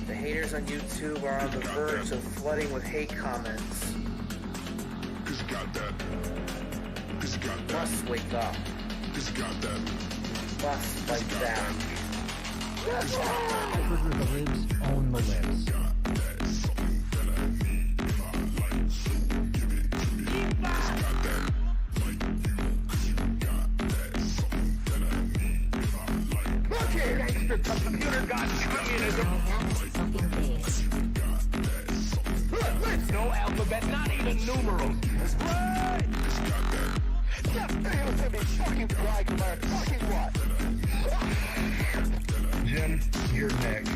The haters on YouTube are on the verge of flooding with hate comments. Must wake up. Must fight back. Trigger the libs, own the libs. Look here! Gangster computer got communism! Look, let's no alphabet, not even numerals! Right! Just feel to be fucking Wagner, fucking what? Jim, you're next.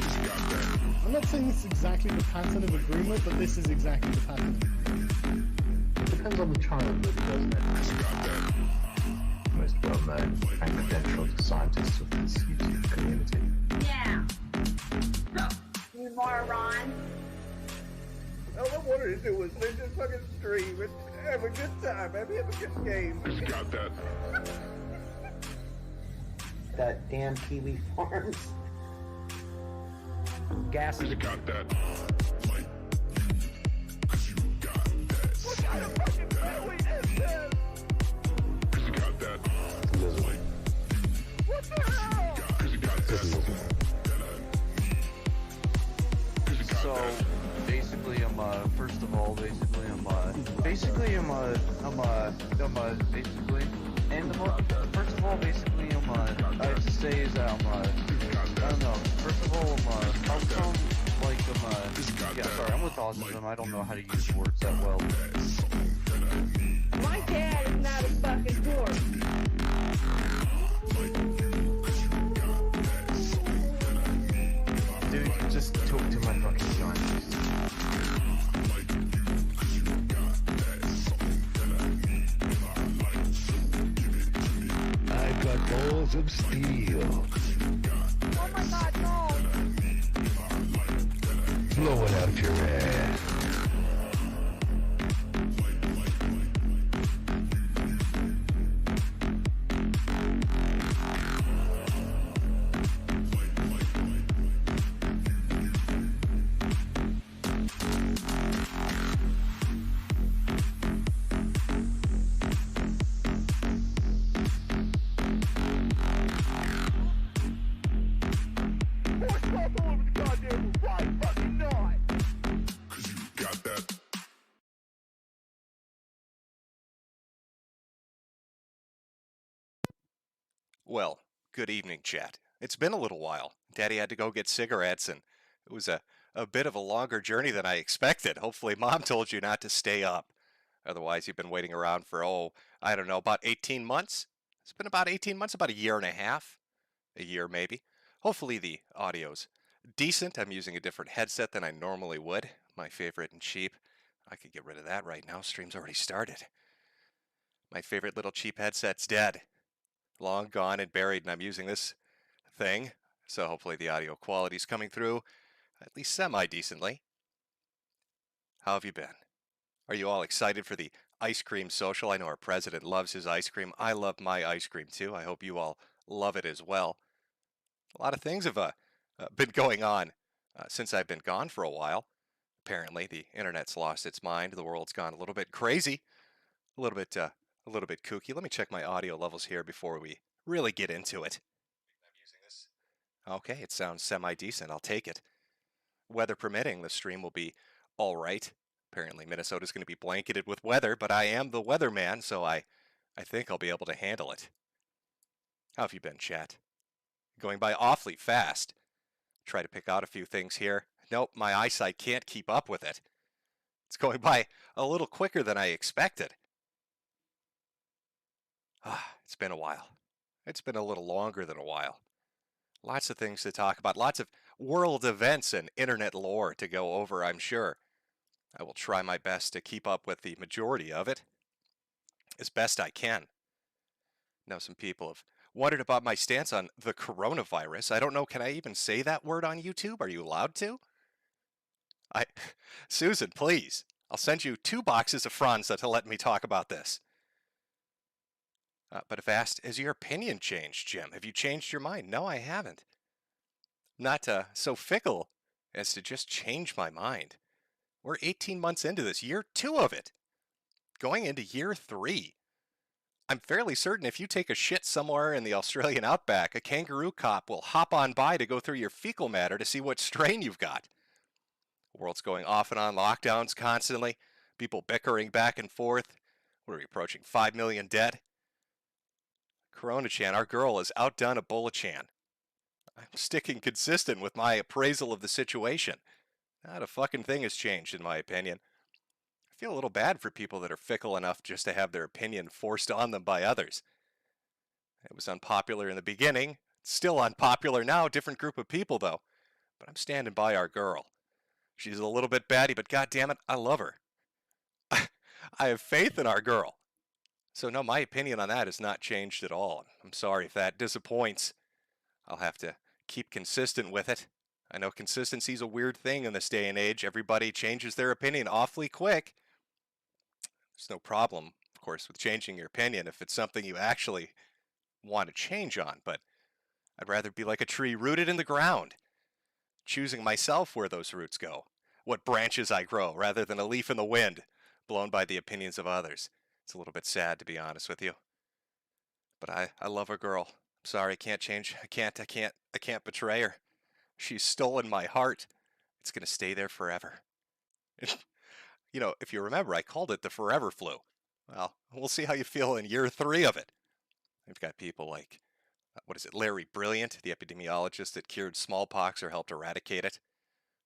I'm not saying this is exactly the pattern of agreement, but this is exactly the pattern. It depends on the child, doesn't it? Most well-known and credentialed scientists of this YouTube community. Yeah. You moron. All I wanted to do was live this fucking stream and have a good time, have a good game. That damn Kiwi Farms. Gas is Got that. What kind of fucking family is this? Got that. What the hell? So basically, first of all, basically, first of all, basically, I have to say is that, I don't know, first of all, how come, like, yeah, sorry, I'm with autism, I don't know how to use words that well. My dad is not a fucking dork. Dude, just talk to my fucking giant. I've got balls of steel. Oh my god, no. Blow it out your ass. Well, good evening, chat. It's been a little while. Daddy had to go get cigarettes, and it was a bit of a longer journey than I expected. Hopefully, Mom told you not to stay up. Otherwise, you've been waiting around for, I don't know, about 18 months? It's been about 18 months, about a year and a half. A year, maybe. Hopefully, the audio's decent. I'm using a different headset than I normally would. My favorite and cheap. I could get rid of that right now. Stream's already started. My favorite little cheap headset's dead. Long gone and buried, and I'm using this thing, so hopefully the audio quality's coming through at least semi-decently. How have you been? Are you all excited for the ice cream social? I know our president loves his ice cream. I love my ice cream too. I hope you all love it as well. A lot of things have been going on since I've been gone for a while. Apparently, the internet's lost its mind. The world's gone a little bit crazy, a little bit kooky. Let me check my audio levels here before we really get into it. I'm using this. Okay, it sounds semi-decent. I'll take it. Weather permitting, the stream will be all right. Apparently, Minnesota's going to be blanketed with weather, but I am the weatherman, so I think I'll be able to handle it. How have you been, chat? Going by awfully fast. Try to pick out a few things here. Nope, my eyesight can't keep up with it. It's going by a little quicker than I expected. It's been a while. It's been a little longer than a while. Lots of things to talk about. Lots of world events and internet lore to go over, I'm sure. I will try my best to keep up with the majority of it as best I can. Now, some people have wondered about my stance on the coronavirus. I don't know, can I even say that word on YouTube? Are you allowed to? Susan, please. I'll send you 2 boxes of Franza to let me talk about this. But if asked, has your opinion changed, Jim? Have you changed your mind? No, I haven't. not so fickle as to just change my mind. We're 18 months into this, year 2 of it, going into year 3. I'm fairly certain if you take a shit somewhere in the Australian outback, a kangaroo cop will hop on by to go through your fecal matter to see what strain you've got. The world's going off and on lockdowns constantly, people bickering back and forth. What are we approaching, 5 million dead? Corona-chan, our girl, has outdone Ebola-chan. I'm sticking consistent with my appraisal of the situation. Not a fucking thing has changed, in my opinion. I feel a little bad for people that are fickle enough just to have their opinion forced on them by others. It was unpopular in the beginning. It's still unpopular now. Different group of people, though. But I'm standing by our girl. She's a little bit batty, but goddammit, I love her. I have faith in our girl. So no, my opinion on that has not changed at all. I'm sorry if that disappoints. I'll have to keep consistent with it. I know consistency's a weird thing in this day and age. Everybody changes their opinion awfully quick. There's no problem, of course, with changing your opinion if it's something you actually want to change on, but I'd rather be like a tree rooted in the ground, choosing myself where those roots go, what branches I grow, rather than a leaf in the wind, blown by the opinions of others. It's a little bit sad, to be honest with you. But I love a girl. I'm sorry, I can't change. I can't betray her. She's stolen my heart. It's going to stay there forever. You know, if you remember, I called it the forever flu. Well, we'll see how you feel in year 3 of it. We've got people like, what is it, Larry Brilliant, the epidemiologist that cured smallpox or helped eradicate it,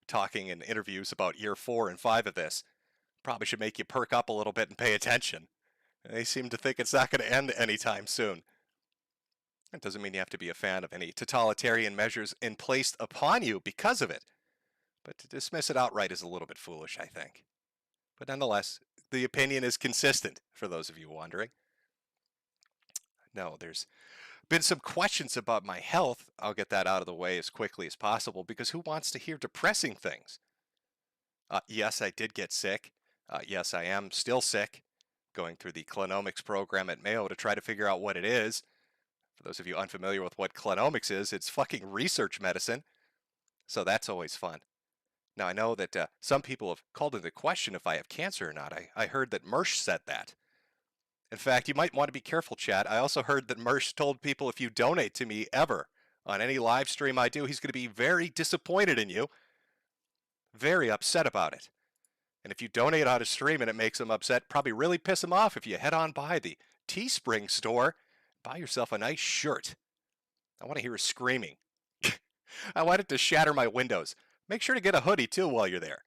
talking in interviews about year 4 and 5 of this. Probably should make you perk up a little bit and pay attention. They seem to think it's not going to end anytime soon. That doesn't mean you have to be a fan of any totalitarian measures placed upon you because of it. But to dismiss it outright is a little bit foolish, I think. But nonetheless, the opinion is consistent, for those of you wondering. No, there's been some questions about my health. I'll get that out of the way as quickly as possible, because who wants to hear depressing things? Yes, I did get sick. Yes, I am still sick, going through the clinomics program at Mayo to try to figure out what it is. For those of you unfamiliar with what clinomics is, it's fucking research medicine. So that's always fun. Now, I know that some people have called into question if I have cancer or not. I heard that Mersh said that. In fact, you might want to be careful, chat. I also heard that Mersh told people if you donate to me ever on any live stream I do, he's going to be very disappointed in you, very upset about it. And if you donate on a stream and it makes him upset, probably really piss him off if you head on by the Teespring store, buy yourself a nice shirt. I want to hear her screaming. I want it to shatter my windows. Make sure to get a hoodie too while you're there.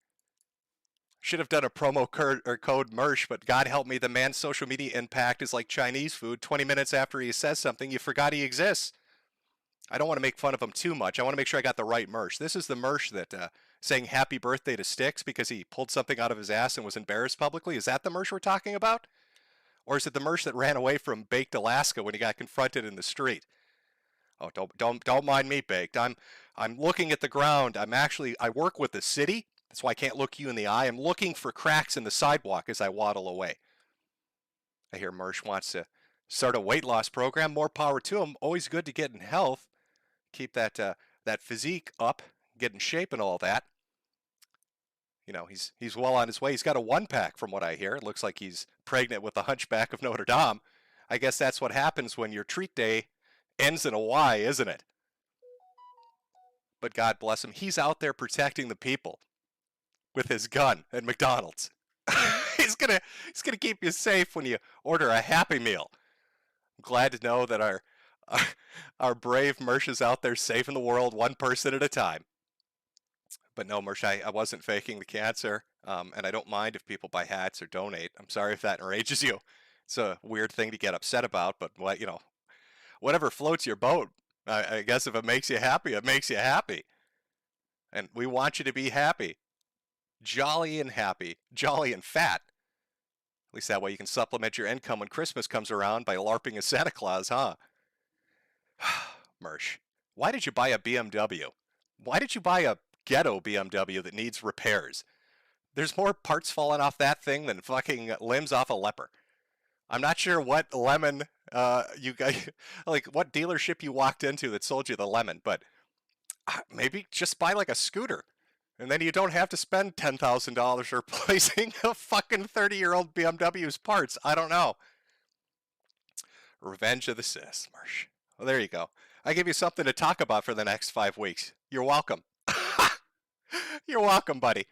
Should have done a promo code MERSH, but God help me, the man's social media impact is like Chinese food. 20 minutes after he says something, you forgot he exists. I don't want to make fun of him too much. I want to make sure I got the right MERSH. This is the MERSH that saying happy birthday to Styx because he pulled something out of his ass and was embarrassed publicly. Is that the MERSH we're talking about? Or is it the MERSH that ran away from Baked Alaska when he got confronted in the street? Oh, don't mind me, Baked. I'm looking at the ground. I work with the city. That's why I can't look you in the eye. I'm looking for cracks in the sidewalk as I waddle away. I hear Mersh wants to start a weight loss program. More power to him. Always good to get in health. Keep that physique up, get in shape and all that. You know, he's well on his way. He's got a 1-pack from what I hear. It looks like he's pregnant with the Hunchback of Notre Dame. I guess that's what happens when your treat day ends in a Y, isn't it? But God bless him. He's out there protecting the people with his gun at McDonald's. He's gonna keep you safe when you order a Happy Meal. I'm glad to know that our brave Mersh is out there saving the world one person at a time. But no, Mersh, I wasn't faking the cancer, and I don't mind if people buy hats or donate. I'm sorry if that enrages you. It's a weird thing to get upset about, but whatever floats your boat. I guess if it makes you happy, it makes you happy. And we want you to be happy. Jolly and happy. Jolly and fat. At least that way you can supplement your income when Christmas comes around by LARPing as Santa Claus, huh? Mersh, why did you buy a BMW? Why did you buy a ghetto BMW that needs repairs? There's more parts falling off that thing than fucking limbs off a leper. I'm not sure what lemon you guys, like what dealership you walked into that sold you the lemon, but maybe just buy like a scooter. And then you don't have to spend $10,000 replacing a fucking 30-year-old BMW's parts. I don't know. Revenge of the Sis, Marsh. Well, there you go. I give you something to talk about for the next 5 weeks. You're welcome. You're welcome, buddy.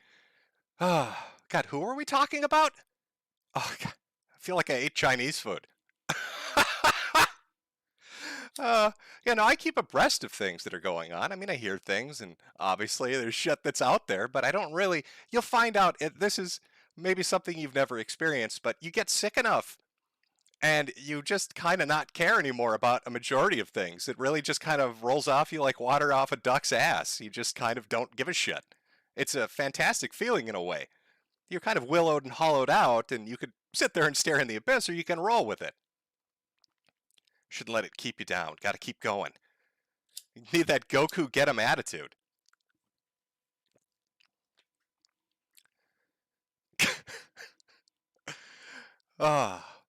Oh, God, who are we talking about? Oh, God, I feel like I ate Chinese food. I keep abreast of things that are going on. I mean, I hear things, and obviously there's shit that's out there, but I don't really. You'll find out. This is maybe something you've never experienced, but you get sick enough, and you just kind of not care anymore about a majority of things. It really just kind of rolls off you like water off a duck's ass. You just kind of don't give a shit. It's a fantastic feeling in a way. You're kind of willowed and hollowed out, and you could sit there and stare in the abyss, or you can roll with it. Shouldn't let it keep you down. Got to keep going. You need that Goku get 'em attitude. Ah,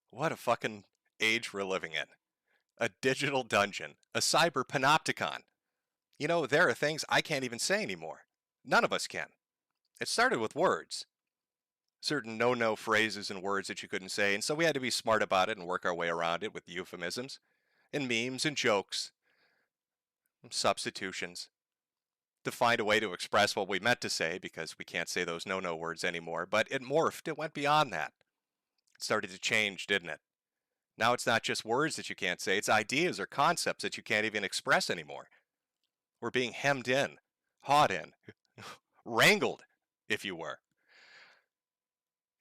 what a fucking age we're living in. A digital dungeon, a cyber panopticon. You know, there are things I can't even say anymore. None of us can. It started with words. Certain no-no phrases and words that you couldn't say, and so we had to be smart about it and work our way around it with euphemisms, and memes and jokes, and substitutions, to find a way to express what we meant to say, because we can't say those no-no words anymore, but it morphed, it went beyond that. It started to change, didn't it? Now it's not just words that you can't say, it's ideas or concepts that you can't even express anymore. We're being hemmed in, hawed in, wrangled, if you were.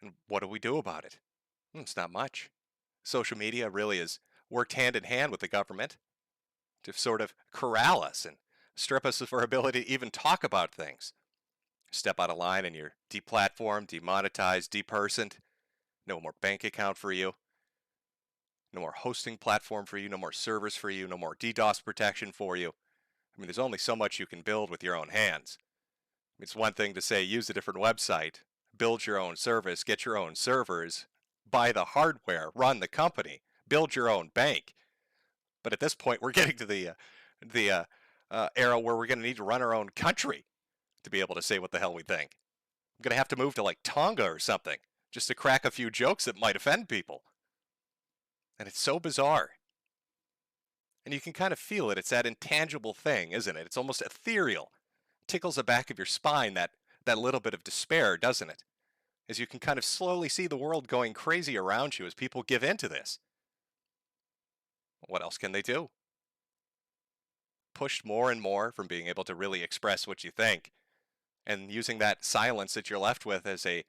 And what do we do about it? It's not much. Social media really has worked hand in hand with the government to sort of corral us and strip us of our ability to even talk about things. Step out of line and you're deplatformed, demonetized, depersoned. No more bank account for you. No more hosting platform for you. No more servers for you. No more DDoS protection for you. I mean, there's only so much you can build with your own hands. It's one thing to say, use a different website, build your own service, get your own servers, buy the hardware, run the company, build your own bank. But at this point, we're getting to the era where we're going to need to run our own country to be able to say what the hell we think. I'm going to have to move to like Tonga or something just to crack a few jokes that might offend people. And it's so bizarre. And you can kind of feel it. It's that intangible thing, isn't it? It's almost ethereal. It tickles the back of your spine, that little bit of despair, doesn't it? As you can kind of slowly see the world going crazy around you as people give in to this. What else can they do? Pushed more and more from being able to really express what you think, and using that silence that you're left with as a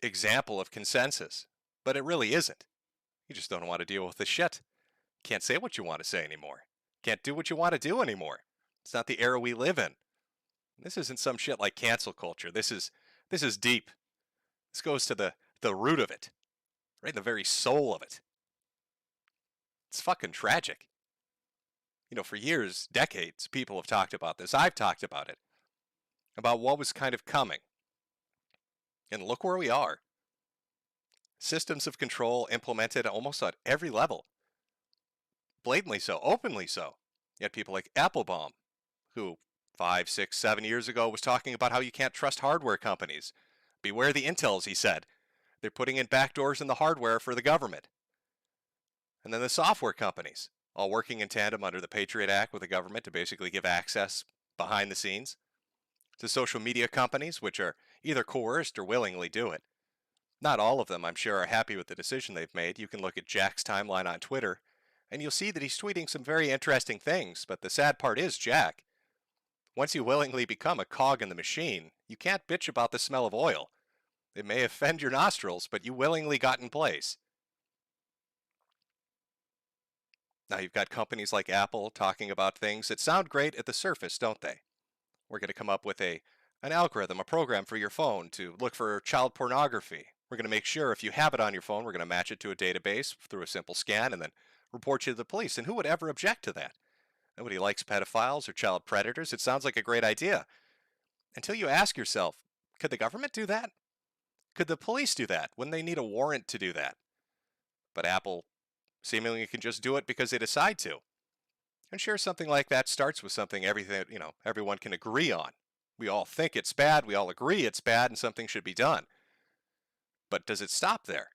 example of consensus. But it really isn't. You just don't want to deal with the shit. Can't say what you want to say anymore. Can't do what you want to do anymore. It's not the era we live in. This isn't some shit like cancel culture. This is deep. This goes to the root of it. Right in the very soul of it. It's fucking tragic. You know, for years, decades, people have talked about this. I've talked about it. About what was kind of coming. And look where we are. Systems of control implemented almost at every level. Blatantly so, openly so. You had people like Applebaum, who 5, 6, 7 years ago was talking about how you can't trust hardware companies. Beware the intels, he said. They're putting in backdoors in the hardware for the government. And then the software companies, all working in tandem under the Patriot Act with the government to basically give access behind the scenes to social media companies, which are either coerced or willingly do it. Not all of them, I'm sure, are happy with the decision they've made. You can look at Jack's timeline on Twitter, and you'll see that he's tweeting some very interesting things, but the sad part is, Jack, once you willingly become a cog in the machine, you can't bitch about the smell of oil. It may offend your nostrils, but you willingly got in place. Now you've got companies like Apple talking about things that sound great at the surface, don't they? We're going to come up with an algorithm, a program for your phone to look for child pornography. We're going to make sure if you have it on your phone, we're going to match it to a database through a simple scan and then report you to the police. And who would ever object to that? Nobody likes pedophiles or child predators. It sounds like a great idea. Until you ask yourself, could the government do that? Could the police do that? Wouldn't they need a warrant to do that? But Apple seemingly can just do it because they decide to. And sure, something like that starts with something everyone can agree on. We all think it's bad, we all agree it's bad, and something should be done. But does it stop there?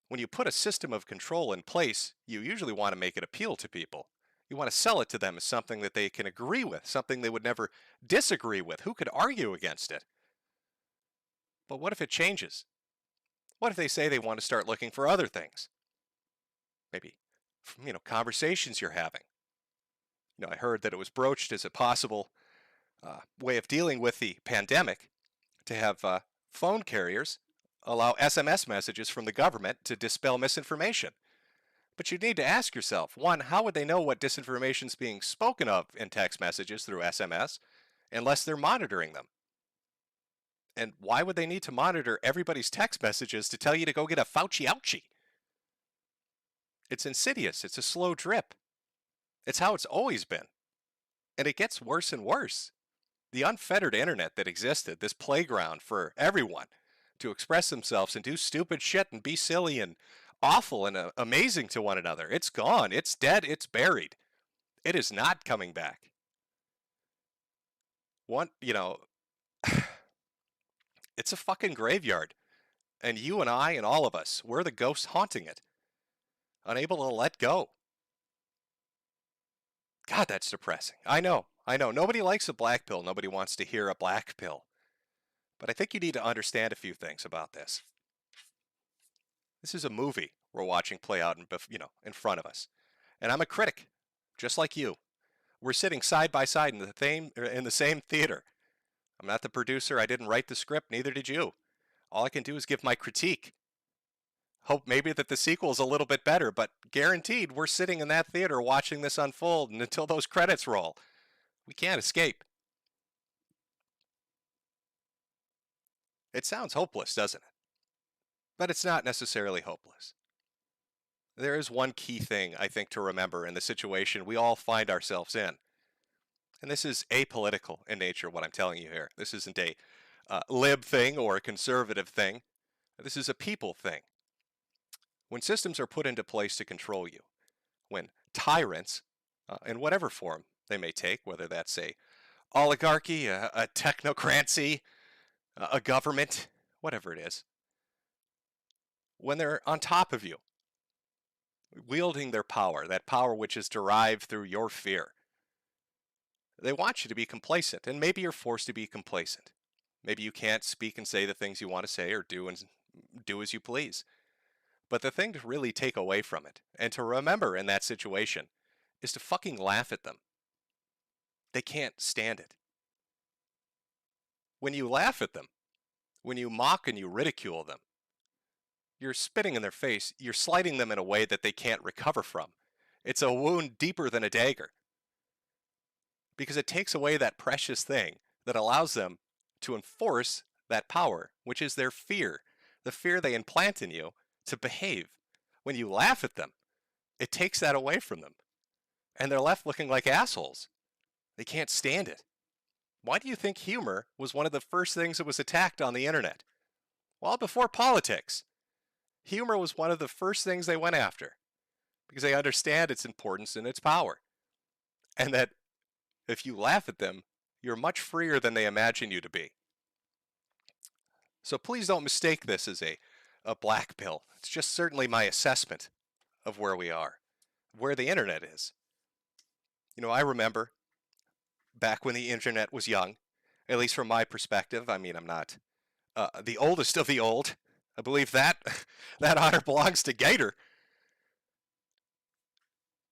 When you put a system of control in place, you usually want to make it appeal to people. You want to sell it to them as something that they can agree with, something they would never disagree with. Who could argue against it? But what if it changes? What if they say they want to start looking for other things? Maybe, conversations you're having. I heard that it was broached as a possible way of dealing with the pandemic to have phone carriers allow SMS messages from the government to dispel misinformation. But you need to ask yourself, one, how would they know what disinformation is being spoken of in text messages through SMS unless they're monitoring them? And why would they need to monitor everybody's text messages to tell you to go get a Fauci ouchie? It's insidious. It's a slow drip. It's how it's always been. And it gets worse and worse. The unfettered internet that existed, this playground for everyone to express themselves and do stupid shit and be silly and awful and amazing to one another. It's gone. It's dead. It's buried. It is not coming back. It's a fucking graveyard. And you and I and all of us, we're the ghosts haunting it. Unable to let go. God, that's depressing. I know. Nobody likes a black pill. Nobody wants to hear a black pill. But I think you need to understand a few things about this. This is a movie we're watching play out in front of us. And I'm a critic, just like you. We're sitting side by side in the same theater. I'm not the producer. I didn't write the script. Neither did you. All I can do is give my critique. Hope maybe that the sequel is a little bit better, but guaranteed we're sitting in that theater watching this unfold, and until those credits roll, we can't escape. It sounds hopeless, doesn't it? But it's not necessarily hopeless. There is one key thing, I think, to remember in the situation we all find ourselves in. And this is apolitical in nature, what I'm telling you here. This isn't a lib thing or a conservative thing. This is a people thing. When systems are put into place to control you, when tyrants, in whatever form they may take, whether that's a oligarchy, a technocracy, a government, whatever it is, when they're on top of you, wielding their power, that power which is derived through your fear, they want you to be complacent, and maybe you're forced to be complacent. Maybe you can't speak and say the things you want to say or do as you please. But the thing to really take away from it, and to remember in that situation, is to fucking laugh at them. They can't stand it. When you laugh at them, when you mock and you ridicule them, you're spitting in their face, you're slighting them in a way that they can't recover from. It's a wound deeper than a dagger. Because it takes away that precious thing that allows them to enforce that power, which is their fear, the fear they implant in you to behave. When you laugh at them, it takes that away from them. And they're left looking like assholes. They can't stand it. Why do you think humor was one of the first things that was attacked on the internet? Well, before politics. Humor was one of the first things they went after. Because they understand its importance and its power. And that if you laugh at them, you're much freer than they imagine you to be. So please don't mistake this as a black pill. It's just certainly my assessment of where we are, where the internet is. I remember back when the internet was young, at least from my perspective. I mean, I'm not the oldest of the old. I believe that honor belongs to Gator.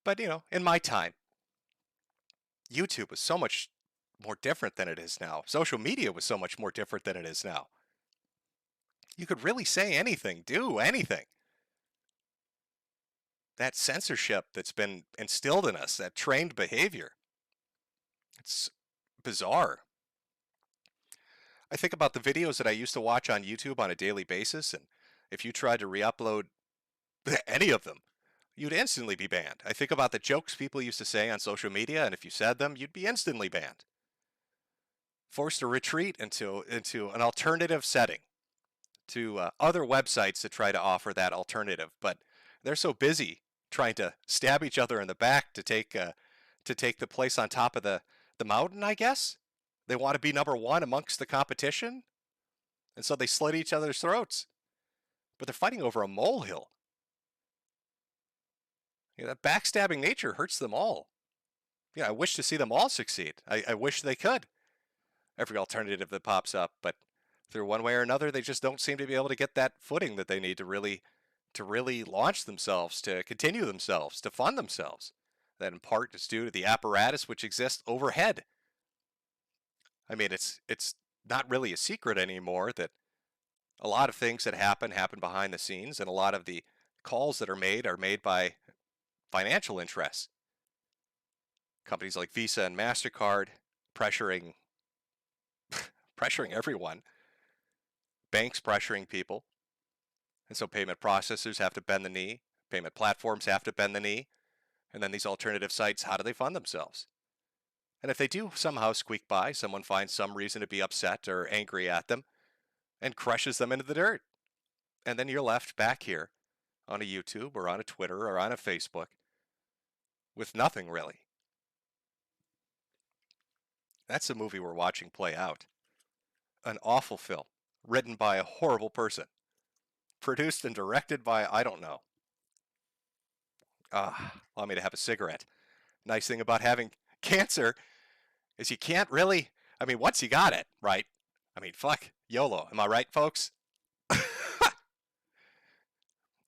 But, in my time, YouTube was so much more different than it is now. Social media was so much more different than it is now. You could really say anything, do anything. That censorship that's been instilled in us, that trained behavior, it's bizarre. I think about the videos that I used to watch on YouTube on a daily basis, and if you tried to re-upload any of them, you'd instantly be banned. I think about the jokes people used to say on social media, and if you said them, you'd be instantly banned. Forced to retreat into an alternative setting, to other websites that try to offer that alternative, but they're so busy trying to stab each other in the back to take the place on top of the mountain, I guess. They want to be number one amongst the competition, and so they slit each other's throats. But they're fighting over a molehill. That backstabbing nature hurts them all. I wish to see them all succeed. I wish they could. Every alternative that pops up, but through one way or another, they just don't seem to be able to get that footing that they need to really launch themselves, to continue themselves, to fund themselves. That in part is due to the apparatus which exists overhead. I mean, it's not really a secret anymore that a lot of things that happen behind the scenes, and a lot of the calls that are made by financial interests. Companies like Visa and MasterCard pressuring everyone. Banks pressuring people. And so payment processors have to bend the knee. Payment platforms have to bend the knee. And then these alternative sites, how do they fund themselves? And if they do somehow squeak by, someone finds some reason to be upset or angry at them and crushes them into the dirt. And then you're left back here on a YouTube or on a Twitter or on a Facebook with nothing really. That's the movie we're watching play out. An awful film, written by a horrible person, produced and directed by, I don't know. Allow me to have a cigarette. Nice thing about having cancer is you can't really, I mean, once you got it, right? I mean, fuck, YOLO, am I right, folks?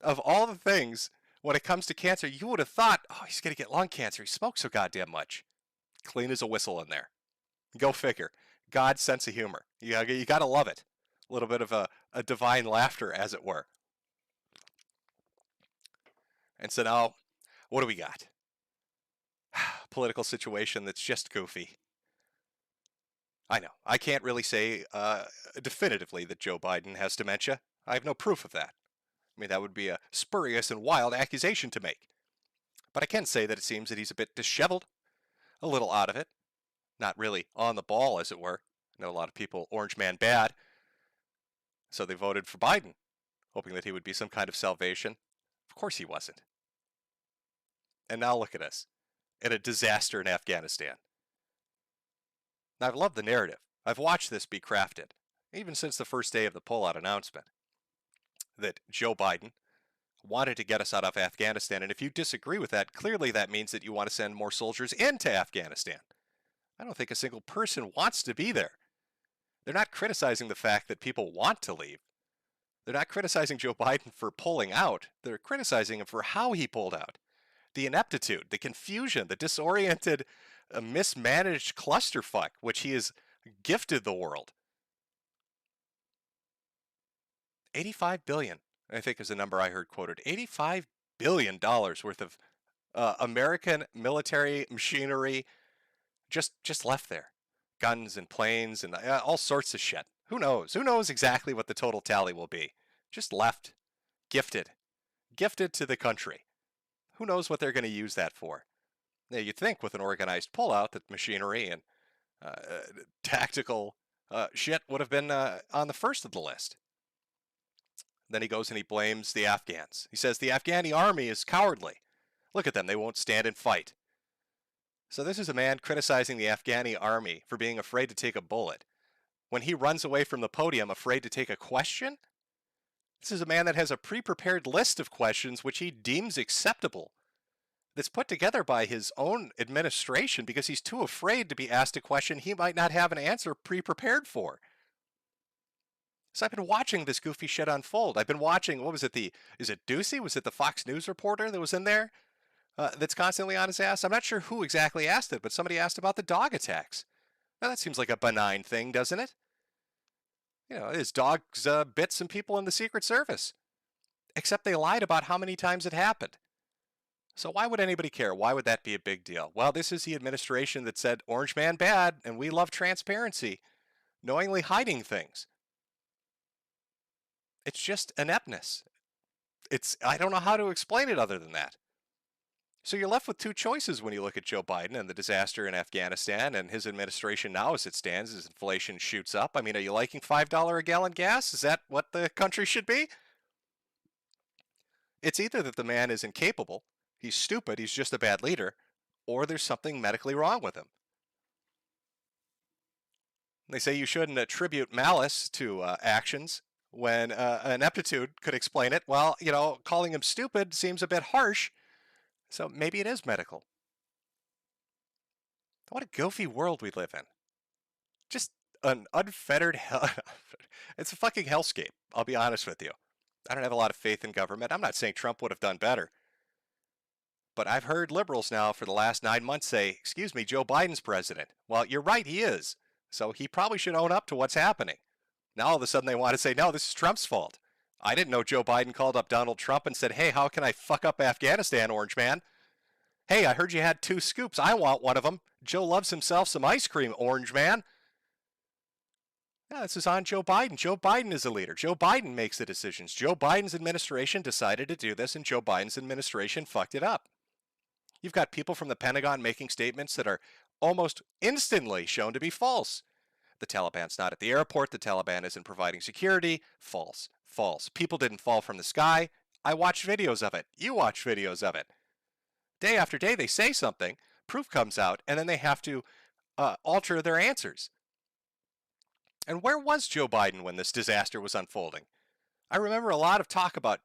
Of all the things, when it comes to cancer, you would have thought, oh, he's going to get lung cancer. He smokes so goddamn much. Clean as a whistle in there. Go figure. God's sense of humor. You got to love it. A little bit of a divine laughter, as it were. And so now, what do we got? Political situation that's just goofy. I know. I can't really say definitively that Joe Biden has dementia. I have no proof of that. I mean, that would be a spurious and wild accusation to make. But I can say that it seems that he's a bit disheveled, a little out of it. Not really on the ball, as it were. I know a lot of people, Orange Man bad. So they voted for Biden, hoping that he would be some kind of salvation. Of course he wasn't. And now look at us, in a disaster in Afghanistan. Now, I've loved the narrative. I've watched this be crafted, even since the first day of the pullout announcement, that Joe Biden wanted to get us out of Afghanistan. And if you disagree with that, clearly that means that you want to send more soldiers into Afghanistan. I don't think a single person wants to be there. They're not criticizing the fact that people want to leave. They're not criticizing Joe Biden for pulling out. They're criticizing him for how he pulled out. The ineptitude, the confusion, the disoriented, mismanaged clusterfuck which he has gifted the world. $85 billion, I think is the number I heard quoted. $85 billion worth of American military machinery just left there. Guns and planes and all sorts of shit. Who knows? Who knows exactly what the total tally will be? Just left. Gifted to the country. Who knows what they're going to use that for? Now, you'd think with an organized pullout that machinery and tactical shit would have been on the first of the list. Then he goes and he blames the Afghans. He says the Afghani army is cowardly. Look at them, they won't stand and fight. So this is a man criticizing the Afghani army for being afraid to take a bullet. When he runs away from the podium afraid to take a question? This is a man that has a pre-prepared list of questions which he deems acceptable. That's put together by his own administration because he's too afraid to be asked a question he might not have an answer pre-prepared for. So I've been watching this goofy shit unfold. I've been watching, what was it, is it Ducey? Was it the Fox News reporter that was in there? That's constantly on his ass? I'm not sure who exactly asked it, but somebody asked about the dog attacks. Now that seems like a benign thing, doesn't it? You know, his dogs bit some people in the Secret Service. Except they lied about how many times it happened. So why would anybody care? Why would that be a big deal? Well, this is the administration that said, Orange Man bad, and we love transparency, knowingly hiding things. It's just ineptness. I don't know how to explain it other than that. So you're left with two choices when you look at Joe Biden and the disaster in Afghanistan and his administration now as it stands, as inflation shoots up. I mean, are you liking $5 a gallon gas? Is that what the country should be? It's either that the man is incapable, he's stupid, he's just a bad leader, or there's something medically wrong with him. They say you shouldn't attribute malice to actions when an ineptitude could explain it. Well, you know, calling him stupid seems a bit harsh, so maybe it is medical. What a goofy world we live in. Just an unfettered hell. It's a fucking hellscape, I'll be honest with you. I don't have a lot of faith in government. I'm not saying Trump would have done better. But I've heard liberals now for the last 9 months say, excuse me, Joe Biden's president. Well, you're right, he is. So he probably should own up to what's happening. Now all of a sudden they want to say, no, this is Trump's fault. I didn't know Joe Biden called up Donald Trump and said, hey, how can I fuck up Afghanistan, Orange Man? Hey, I heard you had 2 scoops. I want one of them. Joe loves himself some ice cream, Orange Man. Yeah, this is on Joe Biden. Joe Biden is the leader. Joe Biden makes the decisions. Joe Biden's administration decided to do this, and Joe Biden's administration fucked it up. You've got people from the Pentagon making statements that are almost instantly shown to be false. The Taliban's not at the airport. The Taliban isn't providing security. False. False. People didn't fall from the sky. I watched videos of it. You watch videos of it. Day after day, they say something, proof comes out, and then they have to alter their answers. And where was Joe Biden when this disaster was unfolding? I remember a lot of talk about,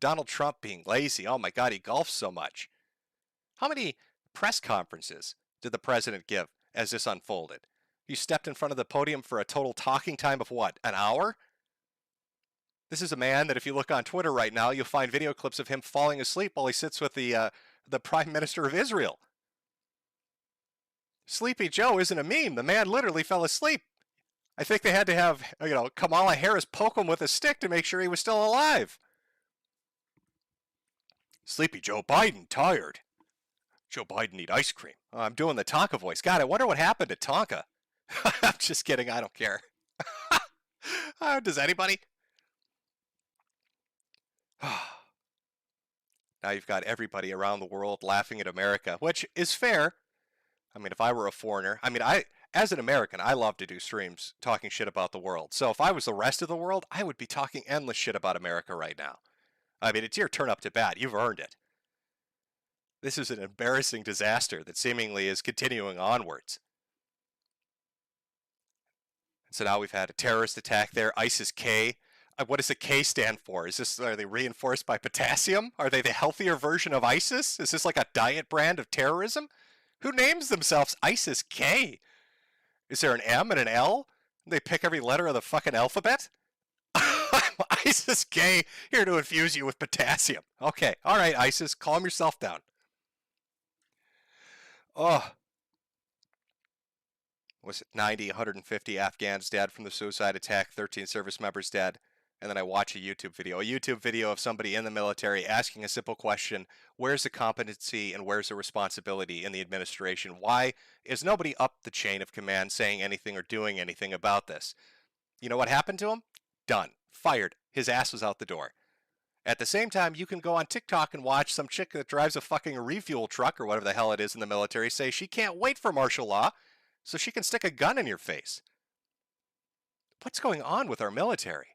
Donald Trump being lazy. Oh my God, he golfs so much. How many press conferences did the president give as this unfolded? He stepped in front of the podium for a total talking time of what, an hour? This is a man that if you look on Twitter right now, you'll find video clips of him falling asleep while he sits with the Prime Minister of Israel. Sleepy Joe isn't a meme. The man literally fell asleep. I think they had to have, Kamala Harris poke him with a stick to make sure he was still alive. Sleepy Joe Biden, tired. Joe Biden need ice cream. Oh, I'm doing the Tonka voice. God, I wonder what happened to Tonka. I'm just kidding. I don't care. Does anybody? Now you've got everybody around the world laughing at America, which is fair. I mean, if I were a foreigner, as an American, I love to do streams talking shit about the world. So if I was the rest of the world, I would be talking endless shit about America right now. I mean, it's your turn up to bat. You've earned it. This is an embarrassing disaster that seemingly is continuing onwards. So now we've had a terrorist attack there, ISIS-K. What does the K stand for? Are they reinforced by potassium? Are they the healthier version of ISIS? Is this like a diet brand of terrorism? Who names themselves ISIS-K? Is there an M and an L? They pick every letter of the fucking alphabet? ISIS-K, here to infuse you with potassium. Okay, all right, ISIS, calm yourself down. Oh. Was it 90, 150 Afghans dead from the suicide attack, 13 service members dead? And then I watch a YouTube video of somebody in the military asking a simple question: where's the competency and where's the responsibility in the administration? Why is nobody up the chain of command saying anything or doing anything about this? You know what happened to him? Done. Fired. His ass was out the door. At the same time, you can go on TikTok and watch some chick that drives a fucking refuel truck or whatever the hell it is in the military say she can't wait for martial law so she can stick a gun in your face. What's going on with our military?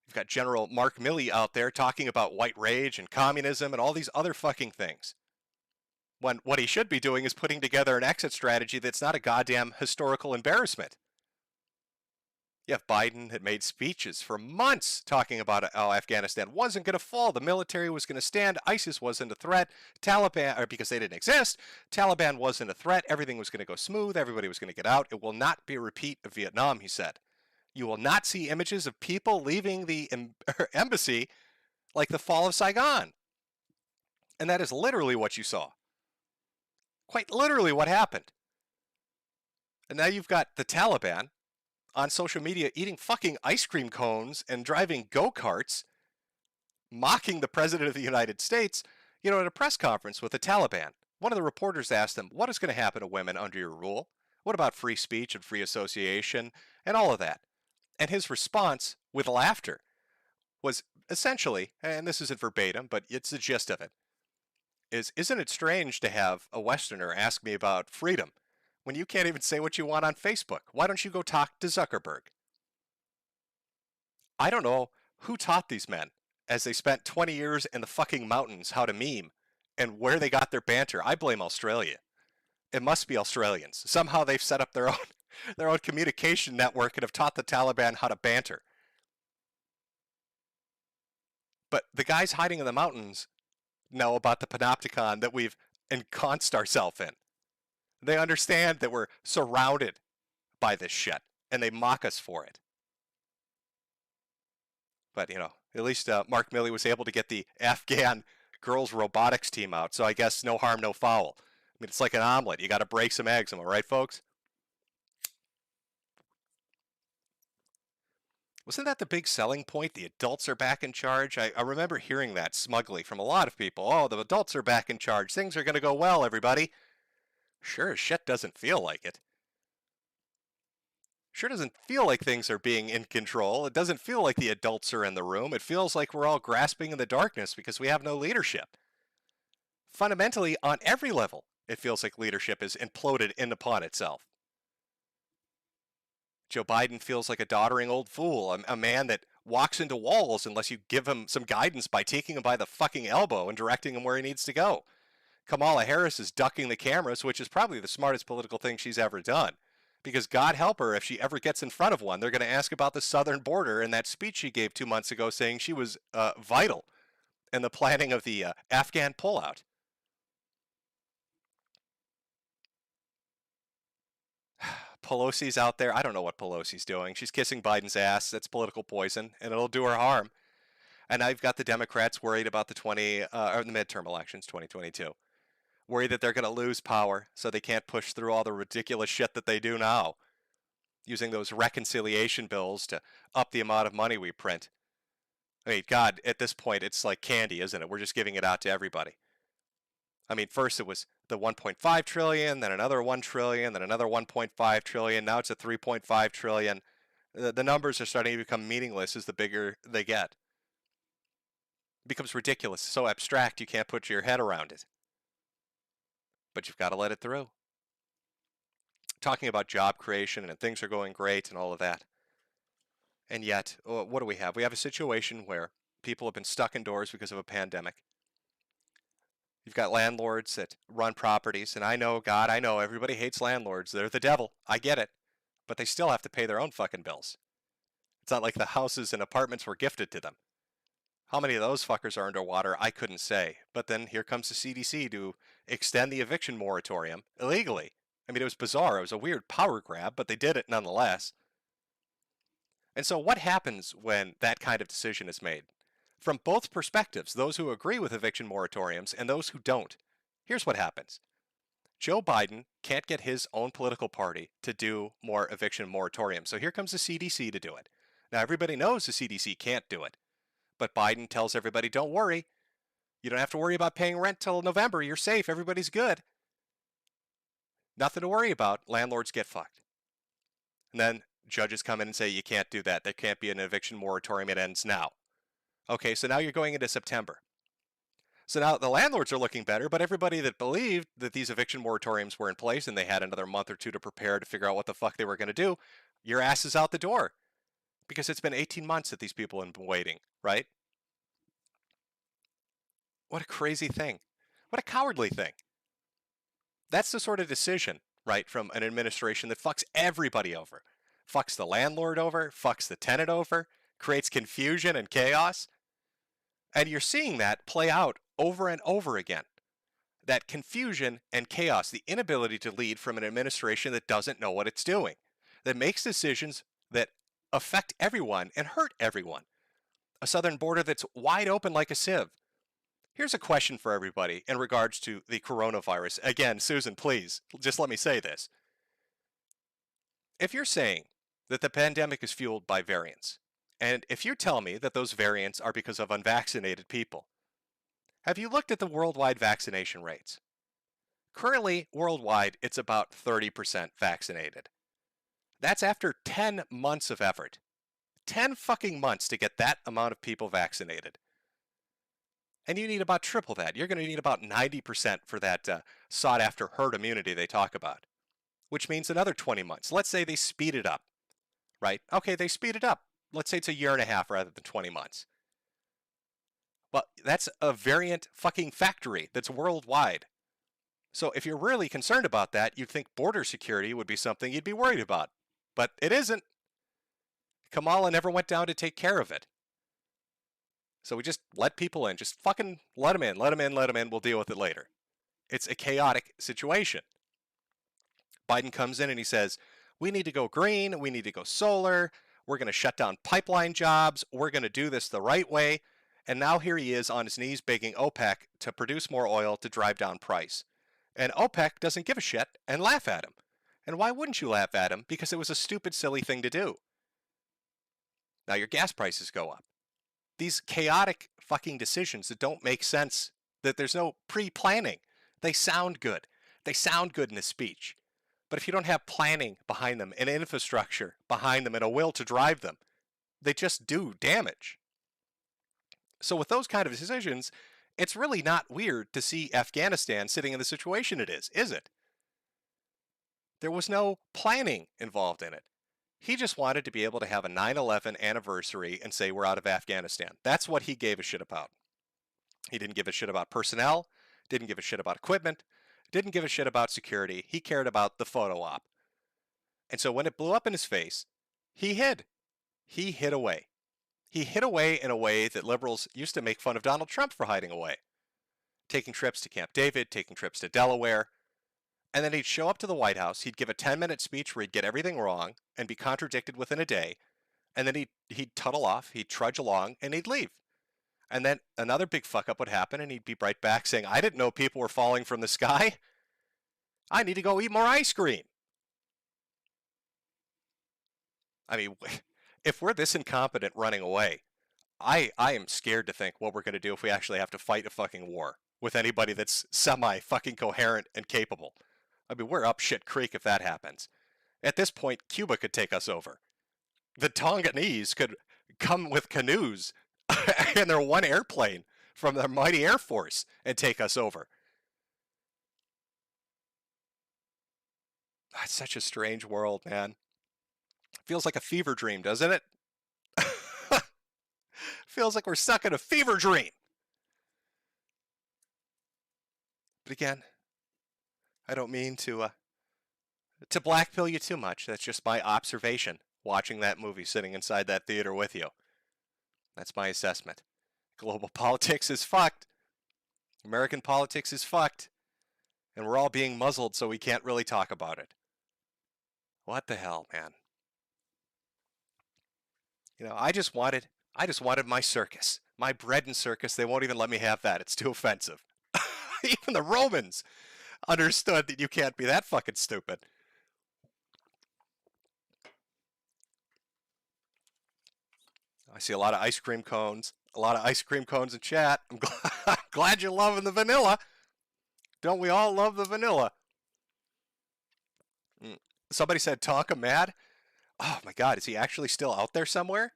You've got General Mark Milley out there talking about white rage and communism and all these other fucking things, when what he should be doing is putting together an exit strategy that's not a goddamn historical embarrassment. You have Biden had made speeches for months talking about how Afghanistan wasn't going to fall, the military was going to stand, ISIS wasn't a threat, Taliban, because they didn't exist, Taliban wasn't a threat, everything was going to go smooth, everybody was going to get out. It will not be a repeat of Vietnam, he said. You will not see images of people leaving the embassy like the fall of Saigon. And that is literally what you saw. Quite literally what happened. And now you've got the Taliban on social media eating fucking ice cream cones and driving go-karts, mocking the President of the United States, at a press conference with the Taliban. One of the reporters asked them, what is going to happen to women under your rule? What about free speech and free association and all of that? And his response, with laughter, was essentially, and this isn't verbatim, but it's the gist of it, isn't it strange to have a Westerner ask me about freedom when you can't even say what you want on Facebook? Why don't you go talk to Zuckerberg? I don't know who taught these men as they spent 20 years in the fucking mountains how to meme and where they got their banter. I blame Australia. It must be Australians. Somehow they've set up their own communication network and have taught the Taliban how to banter. But the guys hiding in the mountains know about the panopticon that we've ensconced ourselves in. They understand that we're surrounded by this shit, and they mock us for it. But, at least Mark Milley was able to get the Afghan girls robotics team out, so I guess no harm, no foul. I mean, it's like an omelet. You got to break some eggs, am I right, folks? Wasn't that the big selling point? The adults are back in charge? I remember hearing that smugly from a lot of people. Oh, the adults are back in charge. Things are going to go well, everybody. Sure as shit doesn't feel like it. Sure doesn't feel like things are being in control. It doesn't feel like the adults are in the room. It feels like we're all grasping in the darkness because we have no leadership. Fundamentally, on every level, it feels like leadership is imploded in upon itself. Joe Biden feels like a doddering old fool, a man that walks into walls unless you give him some guidance by taking him by the fucking elbow and directing him where he needs to go. Kamala Harris is ducking the cameras, which is probably the smartest political thing she's ever done. Because God help her if she ever gets in front of one, they're going to ask about the southern border and that speech she gave 2 months ago saying she was vital in the planning of the Afghan pullout. Pelosi's out there. I don't know what Pelosi's doing. She's kissing Biden's ass. That's political poison, and it'll do her harm. And I've got the Democrats worried about the midterm elections, 2022. Worried that they're going to lose power, so they can't push through all the ridiculous shit that they do now, using those reconciliation bills to up the amount of money we print. I mean, God, at this point, it's like candy, isn't it? We're just giving it out to everybody. I mean, first it was the 1.5 trillion, then another 1 trillion, then another 1.5 trillion. Now it's a 3.5 trillion. The numbers are starting to become meaningless as the bigger they get. It becomes ridiculous, so abstract you can't put your head around it. But you've got to let it through. Talking about job creation and things are going great and all of that. And yet, what do we have? We have a situation where people have been stuck indoors because of a pandemic. You've got landlords that run properties, and I know, God, I know, everybody hates landlords. They're the devil. I get it. But they still have to pay their own fucking bills. It's not like the houses and apartments were gifted to them. How many of those fuckers are underwater, I couldn't say. But then here comes the CDC to extend the eviction moratorium illegally. I mean, it was bizarre. It was a weird power grab, but they did it nonetheless. And so what happens when that kind of decision is made? From both perspectives, those who agree with eviction moratoriums and those who don't, here's what happens. Joe Biden can't get his own political party to do more eviction moratoriums. So here comes the CDC to do it. Now, everybody knows the CDC can't do it. But Biden tells everybody, don't worry. You don't have to worry about paying rent till November. You're safe. Everybody's good. Nothing to worry about. Landlords get fucked. And then judges come in and say, you can't do that. There can't be an eviction moratorium. It ends now. Okay, so now you're going into September. So now the landlords are looking better, but everybody that believed that these eviction moratoriums were in place and they had another month or two to prepare to figure out what the fuck they were going to do, your ass is out the door. Because it's been 18 months that these people have been waiting, right? What a crazy thing. What a cowardly thing. That's the sort of decision, right, from an administration that fucks everybody over. Fucks the landlord over, fucks the tenant over, creates confusion and chaos. And you're seeing that play out over and over again. That confusion and chaos, the inability to lead from an administration that doesn't know what it's doing, that makes decisions that affect everyone and hurt everyone. A southern border that's wide open like a sieve. Here's a question for everybody in regards to the coronavirus. Again, Susan, please, just let me say this. If you're saying that the pandemic is fueled by variants, and if you tell me that those variants are because of unvaccinated people, have you looked at the worldwide vaccination rates? Currently, worldwide, it's about 30% vaccinated. That's after 10 months of effort. 10 fucking months to get that amount of people vaccinated. And you need about triple that. You're going to need about 90% for that sought-after herd immunity they talk about, which means another 20 months. Let's say they speed it up, right? Okay, they speed it up. Let's say it's a year and a half rather than 20 months. Well, that's a variant fucking factory that's worldwide. So if you're really concerned about that, you'd think border security would be something you'd be worried about. But it isn't. Kamala never went down to take care of it. So we just let people in. Just fucking let them in, let them in, let them in. We'll deal with it later. It's a chaotic situation. Biden comes in and he says, we need to go green. We need to go solar. We're going to shut down pipeline jobs. We're going to do this the right way. And now here he is on his knees begging OPEC to produce more oil to drive down price. And OPEC doesn't give a shit and laugh at him. And why wouldn't you laugh at him? Because it was a stupid, silly thing to do. Now your gas prices go up. These chaotic fucking decisions that don't make sense, that there's no pre-planning. They sound good. They sound good in a speech. But if you don't have planning behind them and infrastructure behind them and a will to drive them, they just do damage. So with those kind of decisions, it's really not weird to see Afghanistan sitting in the situation it is it? There was no planning involved in it. He just wanted to be able to have a 9/11 anniversary and say we're out of Afghanistan. That's what he gave a shit about. He didn't give a shit about personnel, didn't give a shit about equipment, didn't give a shit about security. He cared about the photo op. And so when it blew up in his face, he hid. He hid away. He hid away in a way that liberals used to make fun of Donald Trump for hiding away. Taking trips to Camp David, taking trips to Delaware. And then he'd show up to the White House, he'd give a 10-minute speech where he'd get everything wrong and be contradicted within a day. And then he'd tuttle off, he'd trudge along, and he'd leave. And then another big fuck up would happen, and he'd be right back saying, I didn't know people were falling from the sky. I need to go eat more ice cream. I mean, if we're this incompetent running away, I am scared to think what we're going to do if we actually have to fight a fucking war with anybody that's semi-fucking coherent and capable. I mean, we're up shit creek if that happens. At this point, Cuba could take us over. The Tonganese could come with canoes and their one airplane from their mighty Air Force and take us over. It's such a strange world, man. Feels like a fever dream, doesn't it? Feels like we're stuck in a fever dream. But again, I don't mean to blackpill you too much. That's just my observation watching that movie, sitting inside that theater with you. That's my assessment. Global politics is fucked. American politics is fucked. And we're all being muzzled so we can't really talk about it. What the hell, man? You know, I just wanted my circus. My bread and circus. They won't even let me have that. It's too offensive. Even the Romans understood that you can't be that fucking stupid. I see a lot of ice cream cones. A lot of ice cream cones in chat. I'm glad you're loving the vanilla. Don't we all love the vanilla? Somebody said Tonka mad. Oh my God, is he actually still out there somewhere?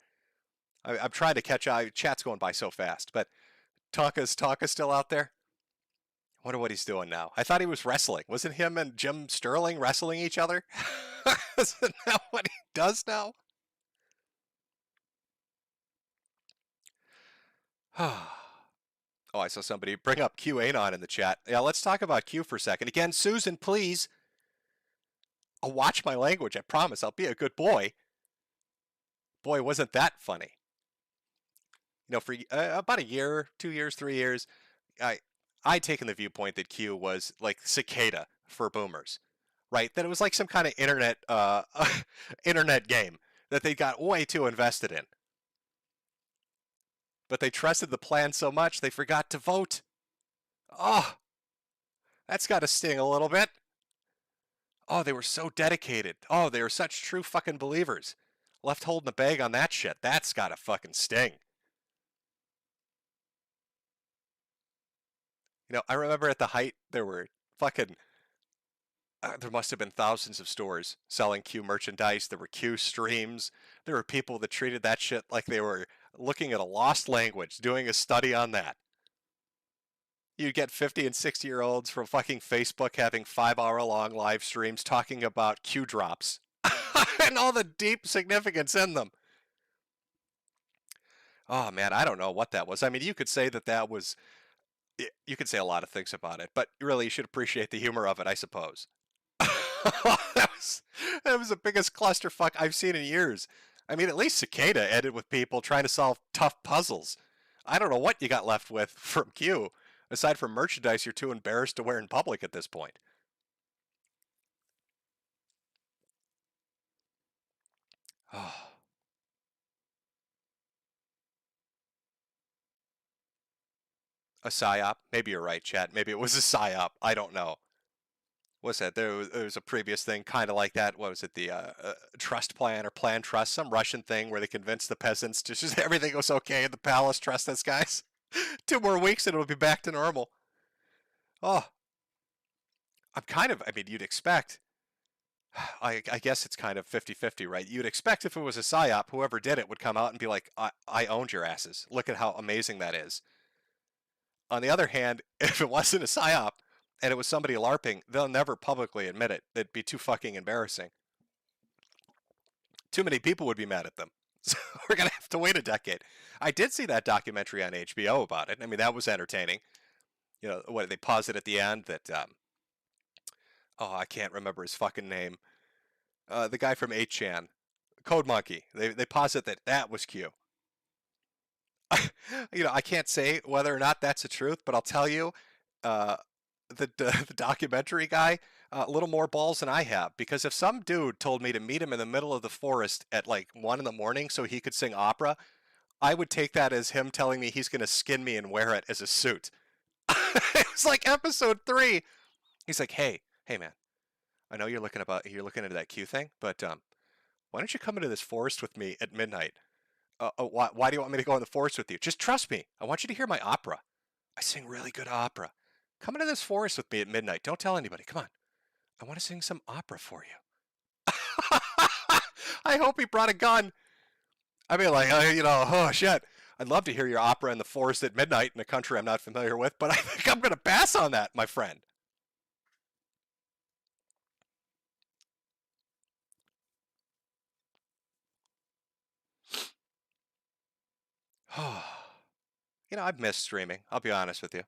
I'm trying to catch eye. Chat's going by so fast, but Tonka's still out there? I wonder what he's doing now. I thought he was wrestling. Wasn't him and Jim Sterling wrestling each other? Isn't that what he does now? Oh, I saw somebody bring up QAnon in the chat. Yeah, let's talk about Q for a second. Again, Susan, please. I'll watch my language. I promise. I'll be a good boy. Boy, wasn't that funny. You know, for about a year, 2 years, 3 years, I'd taken the viewpoint that Q was like cicada for boomers, right? That it was like some kind of internet game that they got way too invested in. But they trusted the plan so much they forgot to vote. Oh, that's got to sting a little bit. Oh, they were so dedicated. Oh, they were such true fucking believers. Left holding the bag on that shit. That's got to fucking sting. You know, I remember at the height, there were fucking, there must have been thousands of stores selling Q merchandise. There were Q streams. There were people that treated that shit like they were looking at a lost language, doing a study on that. You'd get 50 and 60-year-olds from fucking Facebook having 5-hour-long live streams talking about Q drops and all the deep significance in them. Oh man, I don't know what that was. I mean, you could say that was. You could say a lot of things about it, but really, you should appreciate the humor of it, I suppose. that was that was the biggest clusterfuck I've seen in years. I mean, at least Cicada ended with people trying to solve tough puzzles. I don't know what you got left with from Q, aside from merchandise you're too embarrassed to wear in public at this point. A psyop? Maybe you're right, chat. Maybe it was a psyop. I don't know. What's that? There was a previous thing kind of like that. What was it? The trust plan or plan trust, some Russian thing where they convinced the peasants to just everything was okay in the palace. Trust us, guys. 2 more weeks and it'll be back to normal. Oh, I mean, you'd expect. I guess it's kind of 50-50, right? You'd expect if it was a psyop, whoever did it would come out and be like, I owned your asses. Look at how amazing that is. On the other hand, if it wasn't a psyop and it was somebody LARPing, they'll never publicly admit it. It'd be too fucking embarrassing. Too many people would be mad at them. So we're going to have to wait a decade. I did see that documentary on HBO about it. I mean, that was entertaining. You know, what they posit at the end that, oh, I can't remember his fucking name. The guy from 8chan, Code Monkey. They posit that was Q. You know, I can't say whether or not that's the truth, but I'll tell you, the documentary guy, a little more balls than I have. Because if some dude told me to meet him in the middle of the forest at like 1 in the morning so he could sing opera, I would take that as him telling me he's going to skin me and wear it as a suit. It was like episode 3. He's like, hey man, I know you're looking into that Q thing, but why don't you come into this forest with me at midnight? Why do you want me to go in the forest with you? Just trust me. I want you to hear my opera. I sing really good opera. Come into this forest with me at midnight. Don't tell anybody. Come on. I want to sing some opera for you. I hope he brought a gun. I mean, like, oh shit. I'd love to hear your opera in the forest at midnight in a country I'm not familiar with, but I think I'm going to pass on that, my friend. You know, I've missed streaming. I'll be honest with you.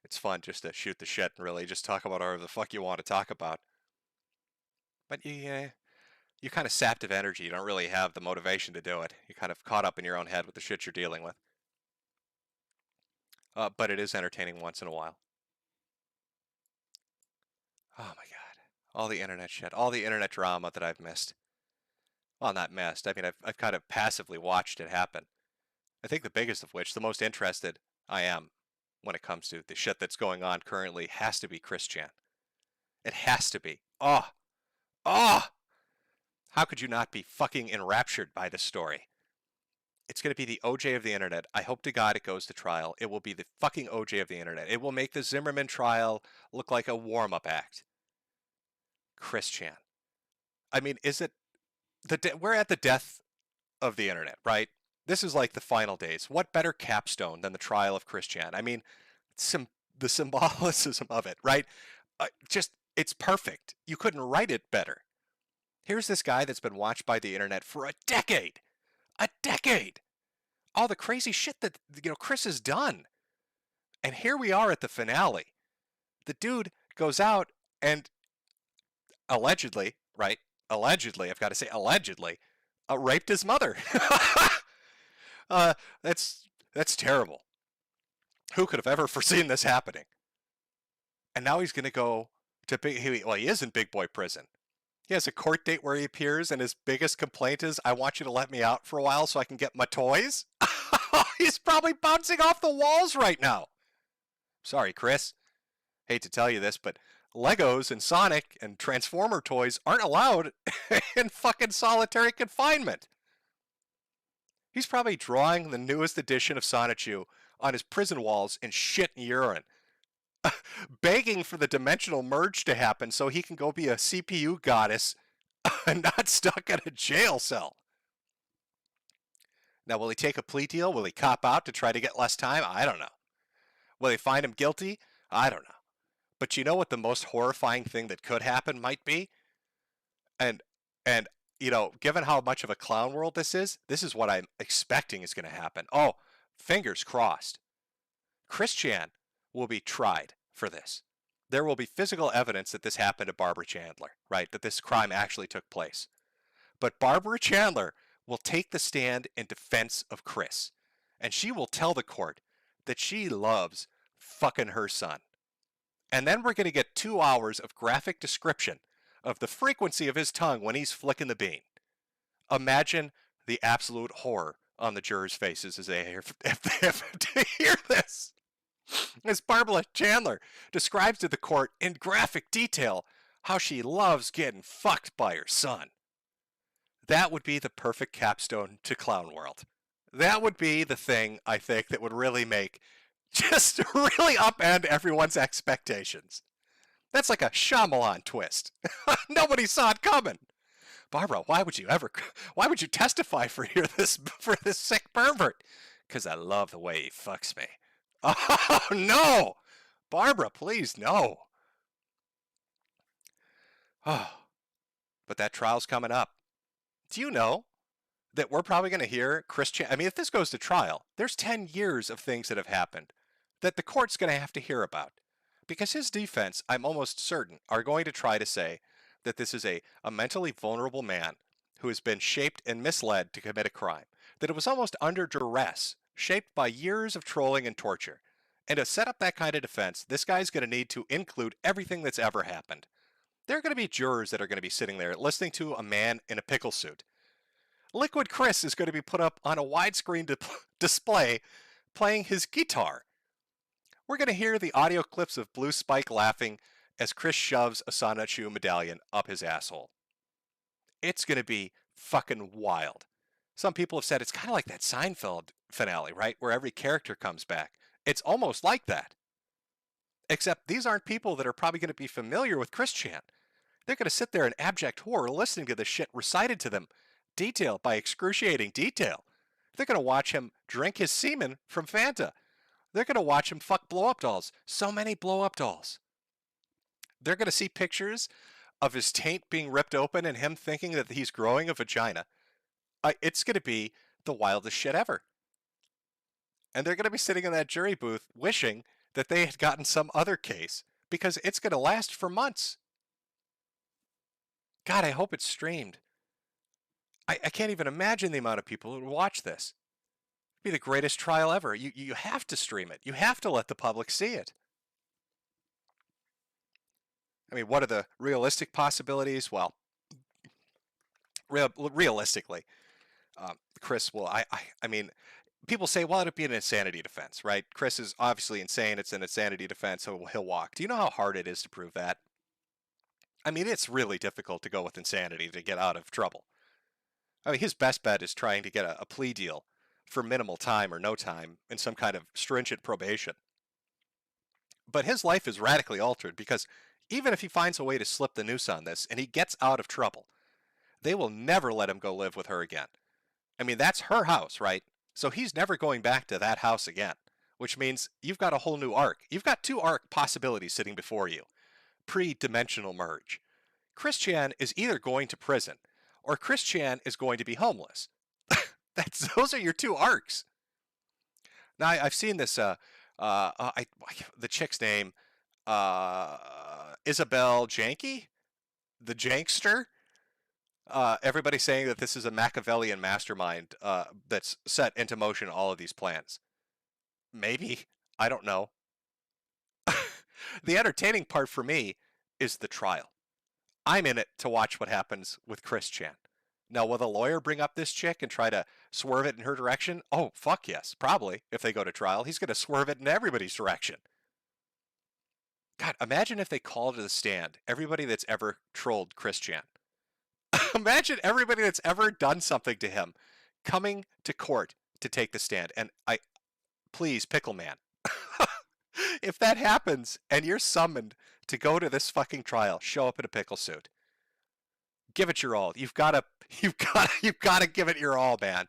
It's fun just to shoot the shit and really just talk about whatever the fuck you want to talk about. But you kind of sapped of energy. You don't really have the motivation to do it. You're kind of caught up in your own head with the shit you're dealing with. But it is entertaining once in a while. Oh my god. All the internet shit. All the internet drama that I've missed. Well, not missed. I mean, I've kind of passively watched it happen. I think the biggest of which, the most interested I am when it comes to the shit that's going on currently, has to be Christian. It has to be. Oh! How could you not be fucking enraptured by this story? It's going to be the OJ of the internet. I hope to God it goes to trial. It will be the fucking OJ of the internet. It will make the Zimmerman trial look like a warm-up act. Christian. I mean, is it... we're at the death of the internet, right? This is like the final days. What better capstone than the trial of Christian? I mean, the symbolicism of it, right? It's perfect. You couldn't write it better. Here's this guy that's been watched by the internet for a decade. A decade! All the crazy shit that, Chris has done. And here we are at the finale. The dude goes out and allegedly, right? Allegedly, I've got to say allegedly, raped his mother. That's terrible. Who could have ever foreseen this happening? And now he's going to go to he is in big boy prison. He has a court date where he appears, and his biggest complaint is, I want you to let me out for a while so I can get my toys. He's probably bouncing off the walls right now. Sorry, Chris. Hate to tell you this, but Legos and Sonic and Transformer toys aren't allowed in fucking solitary confinement. He's probably drawing the newest edition of Sonichu on his prison walls in shit and urine. Begging for the dimensional merge to happen so he can go be a CPU goddess and not stuck in a jail cell. Now, will he take a plea deal? Will he cop out to try to get less time? I don't know. Will they find him guilty? I don't know. But you know what the most horrifying thing that could happen might be? And you know, given how much of a clown world this is what I'm expecting is going to happen. Oh, fingers crossed. Chris Chan will be tried for this. There will be physical evidence that this happened to Barbara Chandler, right? That this crime actually took place. But Barbara Chandler will take the stand in defense of Chris. And she will tell the court that she loves fucking her son. And then we're going to get 2 hours of graphic description of the frequency of his tongue when he's flicking the bean. Imagine the absolute horror on the jurors' faces as they if they have to hear this. As Barbara Chandler describes to the court in graphic detail how she loves getting fucked by her son. That would be the perfect capstone to Clown World. That would be the thing, I think, that would really make, just really upend everyone's expectations. That's like a Shyamalan twist. Nobody saw it coming. Barbara, why would you testify for this sick pervert? Because I love the way he fucks me. Oh, no! Barbara, please, no. Oh, but that trial's coming up. Do you know that we're probably going to hear Chris Chan? I mean, if this goes to trial, there's 10 years of things that have happened that the court's going to have to hear about. Because his defense, I'm almost certain, are going to try to say that this is a mentally vulnerable man who has been shaped and misled to commit a crime. That it was almost under duress, shaped by years of trolling and torture. And to set up that kind of defense, this guy's going to need to include everything that's ever happened. There are going to be jurors that are going to be sitting there listening to a man in a pickle suit. Liquid Chris is going to be put up on a widescreen display playing his guitar. We're going to hear the audio clips of Blue Spike laughing as Chris shoves a Sonnet Shoe medallion up his asshole. It's going to be fucking wild. Some people have said it's kind of like that Seinfeld finale, right? Where every character comes back. It's almost like that. Except these aren't people that are probably going to be familiar with Chris Chan. They're going to sit there in abject horror listening to this shit recited to them, detail by excruciating detail. They're going to watch him drink his semen from Fanta. They're going to watch him fuck blow-up dolls. So many blow-up dolls. They're going to see pictures of his taint being ripped open and him thinking that he's growing a vagina. It's going to be the wildest shit ever. And they're going to be sitting in that jury booth wishing that they had gotten some other case because it's going to last for months. God, I hope it's streamed. I can't even imagine the amount of people who would watch this. It'd be the greatest trial ever. You have to stream it. You have to let the public see it. I mean, what are the realistic possibilities? Well, realistically, Chris will, I mean, people say, well, it'd be an insanity defense, right? Chris is obviously insane. It's an insanity defense, so he'll walk. Do you know how hard it is to prove that? I mean, it's really difficult to go with insanity to get out of trouble. I mean, his best bet is trying to get a plea deal for minimal time or no time in some kind of stringent probation. But his life is radically altered because even if he finds a way to slip the noose on this and he gets out of trouble, they will never let him go live with her again. I mean, that's her house, right? So he's never going back to that house again, which means you've got a whole new arc. You've got 2 arc possibilities sitting before you. Pre-dimensional merge. Chris Chan is either going to prison or Chris Chan is going to be homeless. Those are your 2 arcs. Now, I've seen this, the chick's name, Isabel Janky? The Jankster? Everybody saying that this is a Machiavellian mastermind that's set into motion all of these plans. Maybe. I don't know. The entertaining part for me is the trial. I'm in it to watch what happens with Chris Chan. Now, will the lawyer bring up this chick and try to swerve it in her direction? Oh, fuck yes. Probably. If they go to trial, he's going to swerve it in everybody's direction. God, imagine if they call to the stand everybody that's ever trolled Chris Chan. Imagine everybody that's ever done something to him coming to court to take the stand. And please, Pickle Man, if that happens and you're summoned to go to this fucking trial, show up in a pickle suit. Give it your all. You've got to give it your all, man.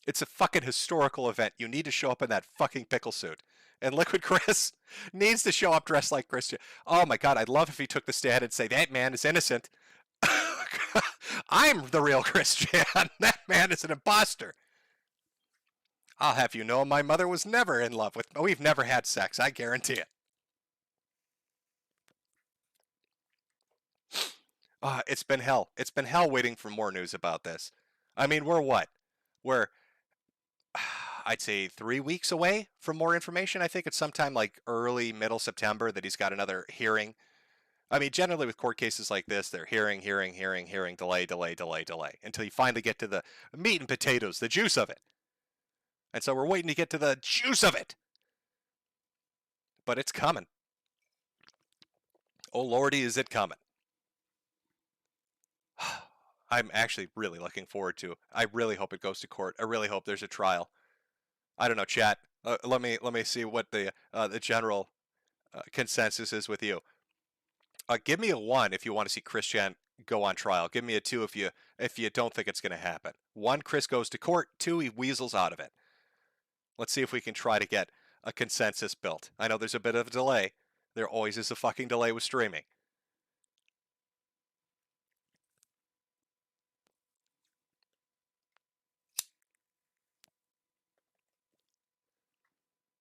It's a fucking historical event. You need to show up in that fucking pickle suit. And Liquid Chris needs to show up dressed like Christian. Oh my God, I'd love if he took the stand and say, that man is innocent. I'm the real Christian. That man is an imposter. I'll have you know my mother was never in love with me. We've never had sex, I guarantee it. It's been hell. It's been hell waiting for more news about this. I mean, we're what? We're, I'd say 3 weeks away from more information. I think it's sometime like early, middle September that he's got another hearing. I mean, generally with court cases like this, they're hearing, delay, until you finally get to the meat and potatoes, the juice of it. And so we're waiting to get to the juice of it. But it's coming. Oh, Lordy, is it coming? I'm actually really looking forward to it. I really hope it goes to court. I really hope there's a trial. I don't know, chat. Let me see what the general consensus is with you. Give me a 1 if you want to see Christian go on trial. Give me a 2 if you don't think it's going to happen. 1, Chris goes to court. 2, he weasels out of it. Let's see if we can try to get a consensus built. I know there's a bit of a delay. There always is a fucking delay with streaming.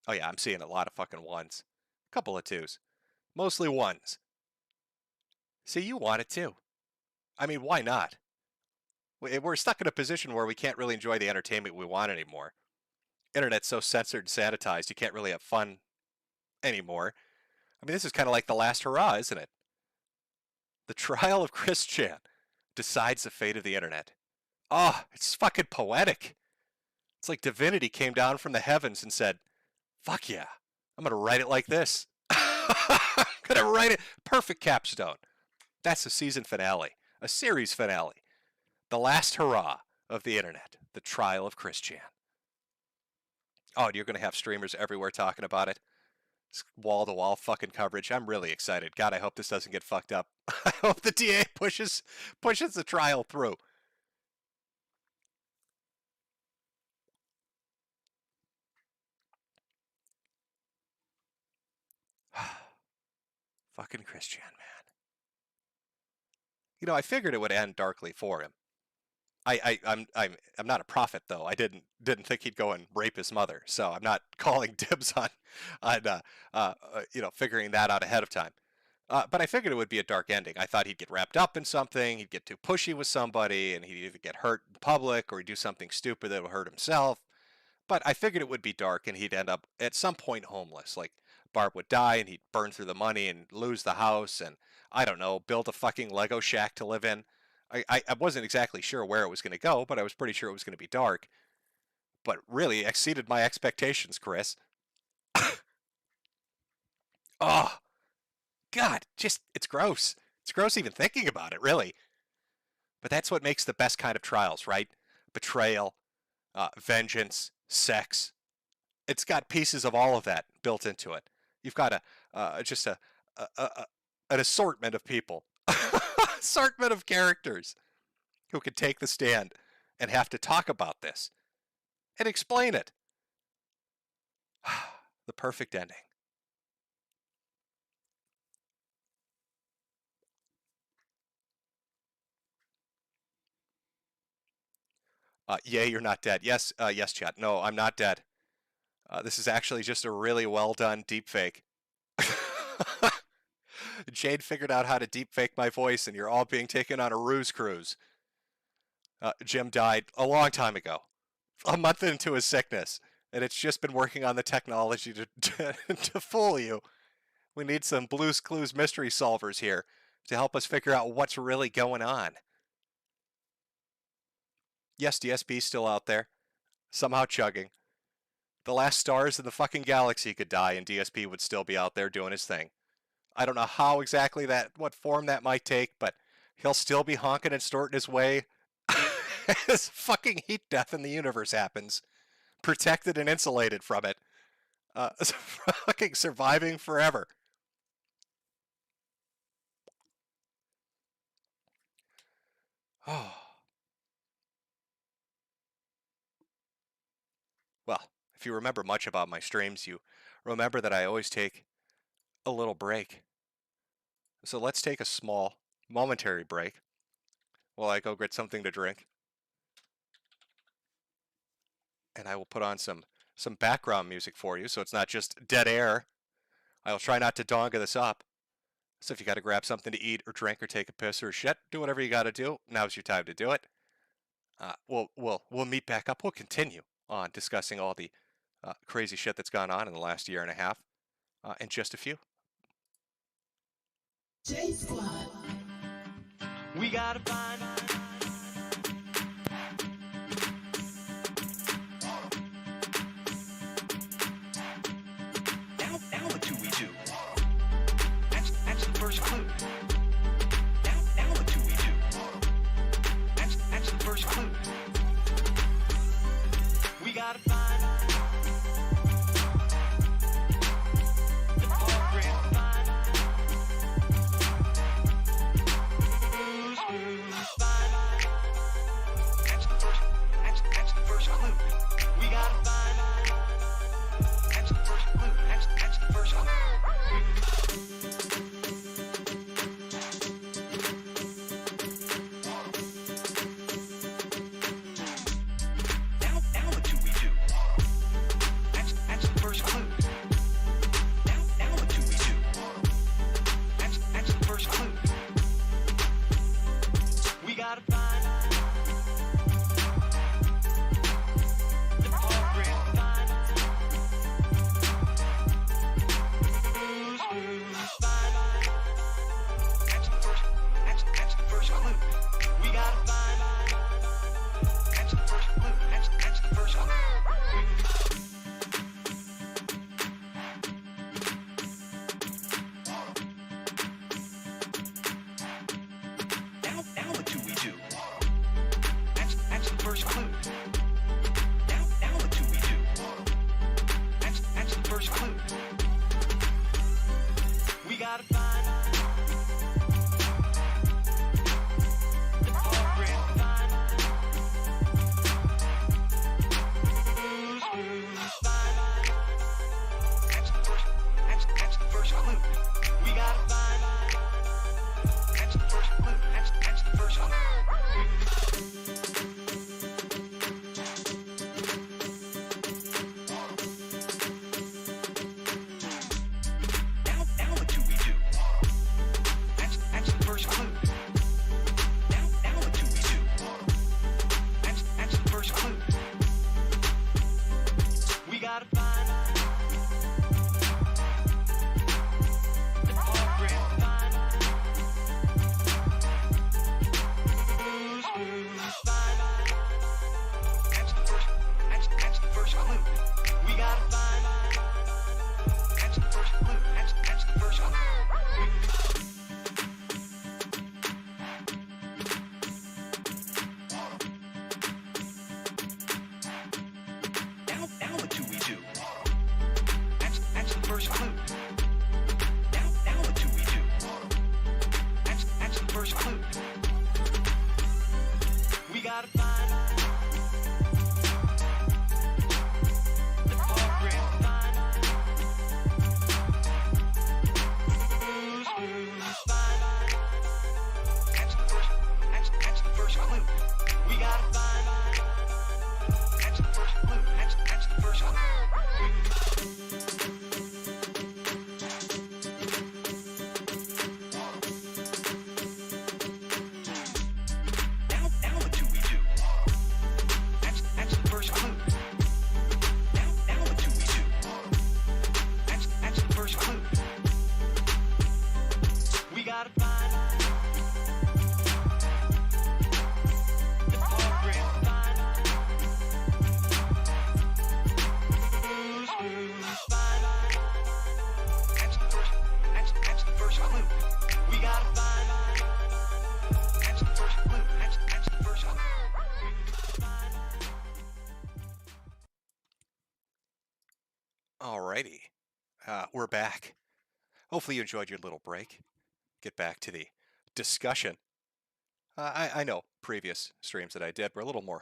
Oh yeah, I'm seeing a lot of fucking 1s. A couple of 2s. Mostly 1s. See, you want it too. I mean, why not? We're stuck in a position where we can't really enjoy the entertainment we want anymore. Internet's so censored and sanitized, you can't really have fun anymore. I mean, this is kind of like the last hurrah, isn't it? The trial of Chris Chan decides the fate of the internet. Oh, it's fucking poetic. It's like divinity came down from the heavens and said, fuck yeah, I'm going to write it like this. I'm going to write it. Perfect capstone. That's the season finale, a series finale. The last hurrah of the internet, the trial of Chris Chan. Oh, and you're going to have streamers everywhere talking about it. It's wall-to-wall fucking coverage. I'm really excited. God, I hope this doesn't get fucked up. I hope the DA pushes the trial through. Fucking Chris Chan, man. You know, I figured it would end darkly for him. I'm not a prophet though. I didn't think he'd go and rape his mother, so I'm not calling dibs on figuring that out ahead of time. But I figured it would be a dark ending. I thought he'd get wrapped up in something, he'd get too pushy with somebody, and he'd either get hurt in public or he'd do something stupid that would hurt himself. But I figured it would be dark and he'd end up at some point homeless. Like Barb would die and he'd burn through the money and lose the house and, I don't know, build a fucking Lego shack to live in. I wasn't exactly sure where it was going to go, but I was pretty sure it was going to be dark. But really exceeded my expectations, Chris. Oh, God, it's gross. It's gross even thinking about it, really. But that's what makes the best kind of trials, right? Betrayal, vengeance, sex. It's got pieces of all of that built into it. You've got an assortment of people. Assortment of characters who could take the stand and have to talk about this and explain it. The perfect ending. Yay, you're not dead. Yes, yes, chat. No, I'm not dead. This is actually just a really well done deepfake. Jade figured out how to deepfake my voice, and you're all being taken on a ruse cruise. Jim died a long time ago, a month into his sickness, and it's just been working on the technology to fool you. We need some Blue's Clues mystery solvers here to help us figure out what's really going on. Yes, DSP's still out there, somehow chugging. The last stars in the fucking galaxy could die, and DSP would still be out there doing his thing. I don't know how exactly what form that might take, but he'll still be honking and snorting his way as fucking heat death in the universe happens, protected and insulated from it, fucking surviving forever. Oh. Well, if you remember much about my streams, you remember that I always take a little break. So let's take a small, momentary break while I go get something to drink. And I will put on some background music for you, so it's not just dead air. I'll try not to donga this up. So if you got to grab something to eat or drink or take a piss or shit, do whatever you got to do. Now's your time to do it. We'll meet back up. We'll continue on discussing all the crazy shit that's gone on in the last year and a half in just a few. J Squad. We gotta find. Now what do we do? That's the first clue. Now what do we do? That's the first clue. We gotta find the program. Find that's the first clue. We gotta find that's the first clue. That's the first clue. Now what do we do? That's the first clue. Now what do we do? That's the first clue. We gotta find the program. Find that's the first clue. We gotta find that's the first clue. That's the first clue. Now what do we do? That's the first clue. Now what do we do? That's the first clue. We gotta find the program. Find that's the first clue. We gotta find that's the first clue. That's the first clue. Now what do we do? That's the first clue. Now what do we do? That's the first clue. We gotta find the program. Find that's the first clue. We gotta find that's the first clue. That's the first clue. Now what do we do? That's the first clue. Now what do we do? That's the first clue. We gotta find the program. Find that's the first clue. We gotta find that's the first clue. That's the first clue. Now what do we do? That's the first clue. Now what do we do? That's the first clue. We gotta find the program. Find that's the first clue. We gotta find that's the first clue. That's the first clue. Alrighty, we're back. Hopefully you enjoyed your little break. Get back to the discussion. I know previous streams that I did were a little more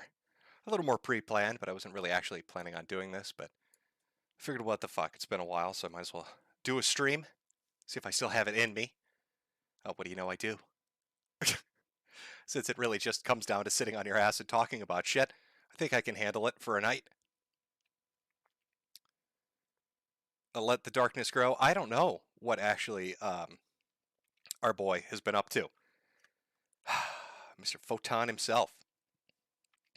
pre-planned, but I wasn't really actually planning on doing this. But I figured, what the fuck? It's been a while, so I might as well do a stream. See if I still have it in me. Oh, what do you know I do? since it really just comes down to sitting on your ass and talking about shit, I think I can handle it for a night. Let the darkness grow. I don't know what actually our boy has been up to. Mr. Photon himself.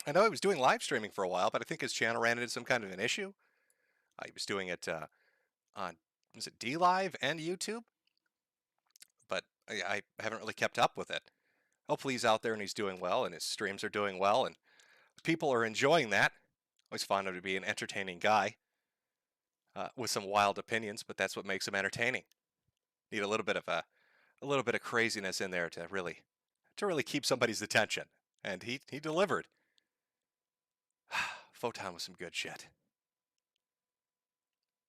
I know he was doing live streaming for a while, but I think his channel ran into some kind of an issue. He was doing it on, was it DLive and YouTube? But I haven't really kept up with it. Hopefully he's out there and he's doing well and his streams are doing well and people are enjoying that. Always found him to be an entertaining guy with some wild opinions, but that's what makes him entertaining. Need a little bit of craziness in there to really keep somebody's attention, and he delivered. Photon was some good shit.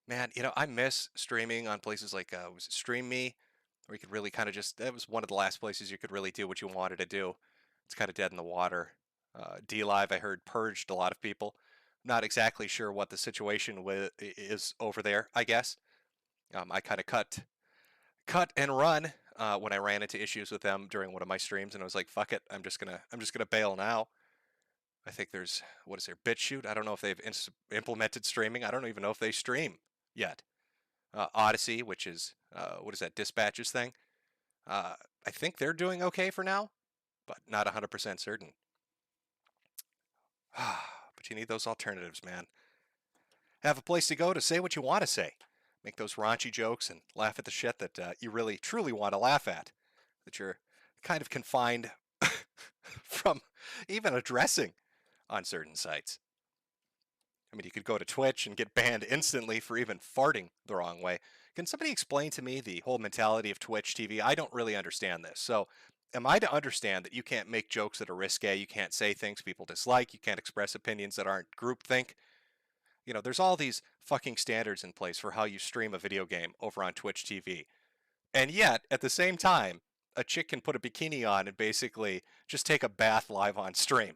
Man, you know, I miss streaming on places like was it Stream Me, where you could really kind of just, that was one of the last places you could really do what you wanted to do. It's kind of dead in the water. DLive, I heard, purged a lot of people. Not exactly sure what the situation is over there, I guess. I kind of cut and run when I ran into issues with them during one of my streams, and I was like, fuck it, I'm just gonna bail now. I think there's, what is there, BitChute? I don't know if they've implemented streaming. I don't even know if they stream yet. Odyssey, which is, what is that, Dispatches thing? I think they're doing okay for now, but not 100% certain. But you need those alternatives, man. Have a place to go to say what you want to say. Make those raunchy jokes and laugh at the shit that you really, truly want to laugh at. That you're kind of confined from even addressing on certain sites. I mean, you could go to Twitch and get banned instantly for even farting the wrong way. Can somebody explain to me the whole mentality of Twitch TV? I don't really understand this. So, am I to understand that you can't make jokes that are risque, you can't say things people dislike, you can't express opinions that aren't groupthink? You know, there's all these fucking standards in place for how you stream a video game over on Twitch TV. And yet, at the same time, a chick can put a bikini on and basically just take a bath live on stream.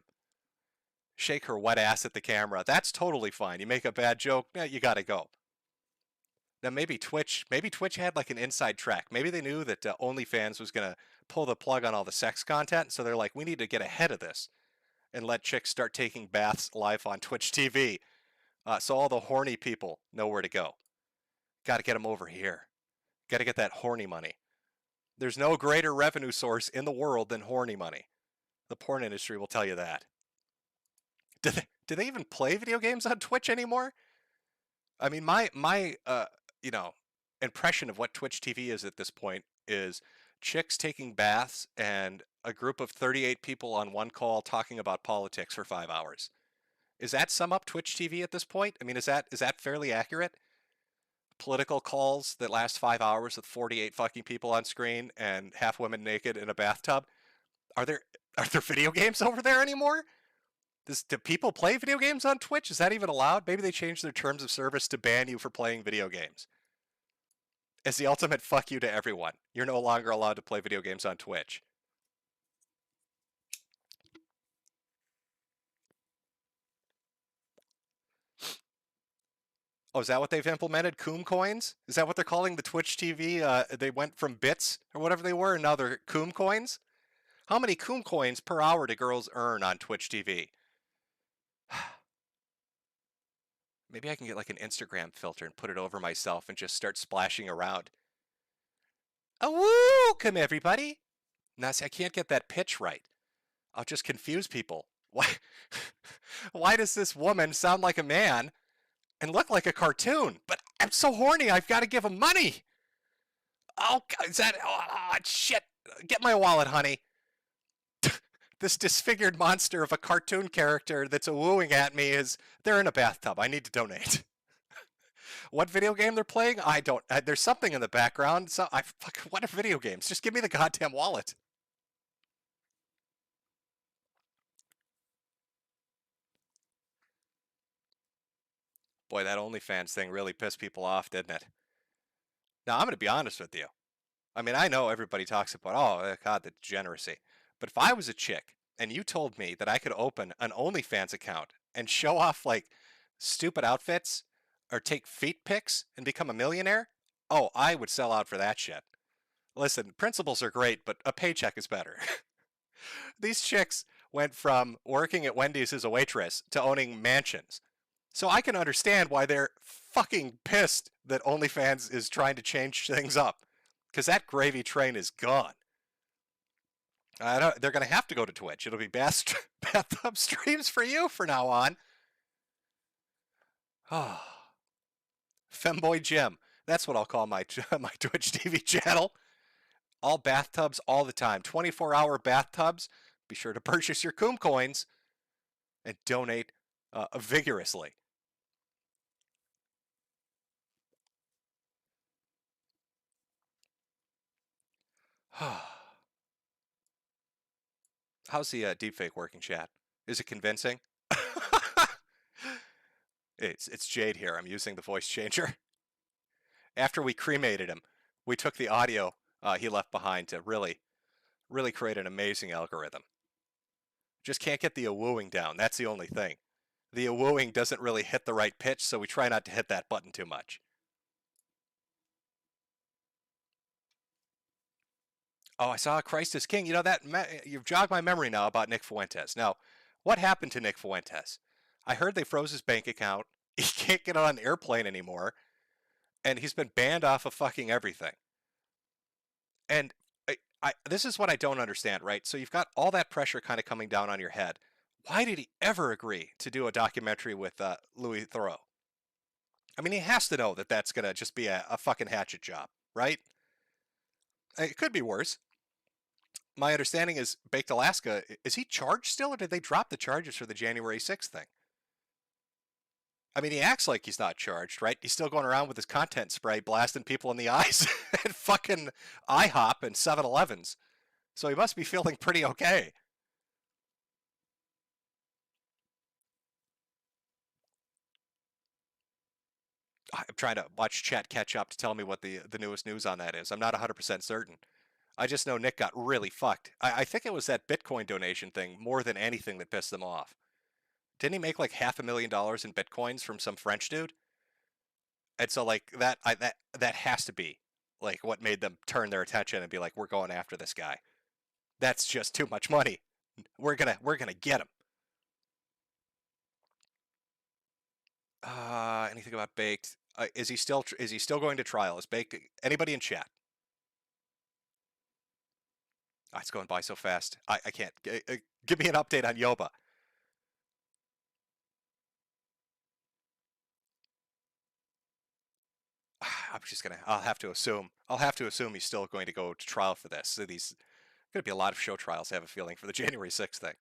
Shake her wet ass at the camera. That's totally fine. You make a bad joke, you gotta go. Now maybe Twitch had like an inside track. Maybe they knew that OnlyFans was gonna pull the plug on all the sex content, so they're like, we need to get ahead of this and let chicks start taking baths live on Twitch TV. So all the horny people know where to go. Got to get them over here. Got to get that horny money. There's no greater revenue source in the world than horny money. The porn industry will tell you that. Do they even play video games on Twitch anymore? I mean, my you know, impression of what Twitch TV is at this point is chicks taking baths and a group of 38 people on one call talking about politics for 5 hours. Is that sum up Twitch TV at this point? I mean, is that fairly accurate? Political calls that last 5 hours with 48 fucking people on screen and half women naked in a bathtub. Are there video games over there anymore? Do people play video games on Twitch? Is that even allowed? Maybe they changed their terms of service to ban you for playing video games. As the ultimate fuck you to everyone. You're no longer allowed to play video games on Twitch. Oh, is that what they've implemented? Coom coins? Is that what they're calling the Twitch TV? They went from bits or whatever they were, and now they're Coom coins? How many Coom coins per hour do girls earn on Twitch TV? Maybe I can get like an Instagram filter and put it over myself and just start splashing around. Oh, welcome everybody. Now, see, I can't get that pitch right. I'll just confuse people. Why does this woman sound like a man and look like a cartoon? But I'm so horny, I've got to give him money. Oh, is that, oh, shit. Get my wallet, honey. This disfigured monster of a cartoon character that's wooing at me they're in a bathtub. I need to donate. What video game they're playing? I don't, there's something in the background. So what are video games? Just give me the goddamn wallet. Boy, that OnlyFans thing really pissed people off, didn't it? Now, I'm going to be honest with you. I mean, I know everybody talks about, oh, God, the degeneracy. But if I was a chick and you told me that I could open an OnlyFans account and show off like stupid outfits or take feet pics and become a millionaire, oh, I would sell out for that shit. Listen, principles are great, but a paycheck is better. These chicks went from working at Wendy's as a waitress to owning mansions. So I can understand why they're fucking pissed that OnlyFans is trying to change things up. Because that gravy train is gone. They're going to have to go to Twitch. It'll be bathtub streams for you from now on. Femboy Jim. That's what I'll call my Twitch TV channel. All bathtubs all the time. 24-hour bathtubs. Be sure to purchase your Coom coins and donate vigorously. How's the deepfake working, chat? Is it convincing? It's Jade here. I'm using the voice changer. After we cremated him, we took the audio he left behind to really create an amazing algorithm. Just can't get the wooing down. That's the only thing. The wooing doesn't really hit the right pitch, so we try not to hit that button too much. Oh, I saw Christ is King. You know, you've jogged my memory now about Nick Fuentes. Now, what happened to Nick Fuentes? I heard they froze his bank account. He can't get on an airplane anymore. And he's been banned off of fucking everything. And this is what I don't understand, right? So you've got all that pressure kind of coming down on your head. Why did he ever agree to do a documentary with Louis Theroux? I mean, he has to know that that's going to just be a fucking hatchet job, right? It could be worse. My understanding is Baked Alaska, is he charged still, or did they drop the charges for the January 6th thing? I mean, he acts like he's not charged, right? He's still going around with his content spray blasting people in the eyes at fucking IHOP and 7-Elevens. So he must be feeling pretty okay. I'm trying to watch chat catch up to tell me what the newest news on that is. I'm not 100% certain. I just know Nick got really fucked. I think it was that Bitcoin donation thing more than anything that pissed them off. Didn't he make like $500,000 in Bitcoins from some French dude? And so like that has to be like what made them turn their attention and be like, we're going after this guy. That's just too much money. We're gonna get him. Anything about Baked? Is he still going to trial? Is Baked? Anybody in chat? Oh, it's going by so fast. I can't. Give me an update on Yoba. I'll have to assume he's still going to go to trial for this. So these going to be a lot of show trials, I have a feeling, for the January 6th thing.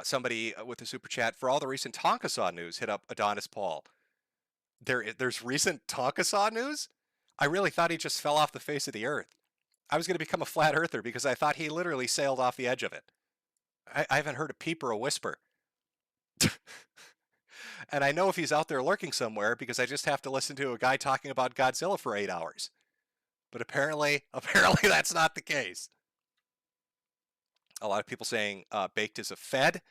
Somebody with a super chat, for all the recent Tonkasaw news, hit up Adonis Paul. There's recent Tonkasaw news? I really thought he just fell off the face of the earth. I was going to become a flat earther because I thought he literally sailed off the edge of it. I haven't heard a peep or a whisper. And I know if he's out there lurking somewhere because I just have to listen to a guy talking about Godzilla for 8 hours. But apparently that's not the case. A lot of people saying Baked is a Fed.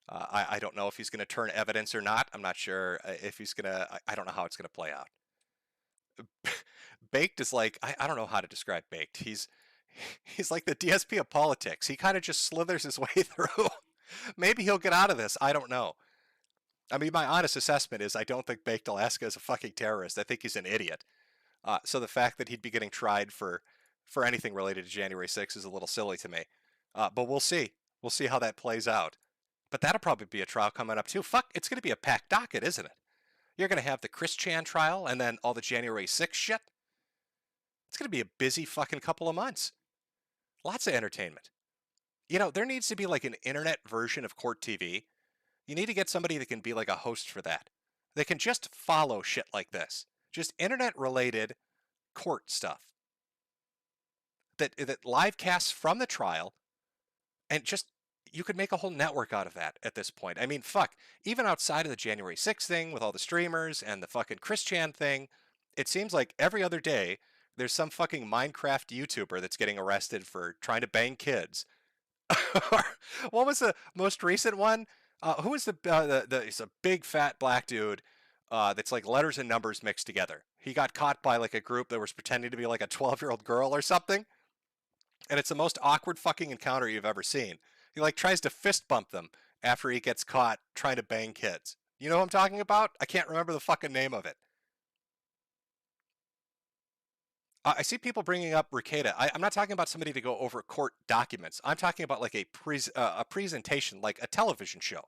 I don't know if he's going to turn evidence or not. I'm not sure if he's going to. I don't know how it's going to play out. Baked is like, I don't know how to describe Baked. He's like the DSP of politics. He kind of just slithers his way through. Maybe he'll get out of this. I don't know. I mean, my honest assessment is I don't think Baked Alaska is a fucking terrorist. I think he's an idiot. So the fact that he'd be getting tried for anything related to January 6th is a little silly to me. But we'll see. We'll see how that plays out. But that'll probably be a trial coming up too. Fuck, it's going to be a packed docket, isn't it? You're going to have the Chris Chan trial and then all the January 6th shit. It's going to be a busy fucking couple of months. Lots of entertainment. You know, there needs to be like an internet version of Court TV. You need to get somebody that can be like a host for that. They can just follow shit like this. Just internet-related court stuff. That live casts from the trial, and just, you could make a whole network out of that at this point. I mean, fuck, even outside of the January 6th thing with all the streamers and the fucking Chris Chan thing, it seems like every other day there's some fucking Minecraft YouTuber that's getting arrested for trying to bang kids. What was the most recent one? Who was he's a big fat black dude that's like letters and numbers mixed together. He got caught by like a group that was pretending to be like a 12-year-old girl or something. And it's the most awkward fucking encounter you've ever seen. He like tries to fist bump them after he gets caught trying to bang kids. You know what I'm talking about? I can't remember the fucking name of it. I see people bringing up Ricada. I'm not talking about somebody to go over court documents. I'm talking about like a presentation, like a television show,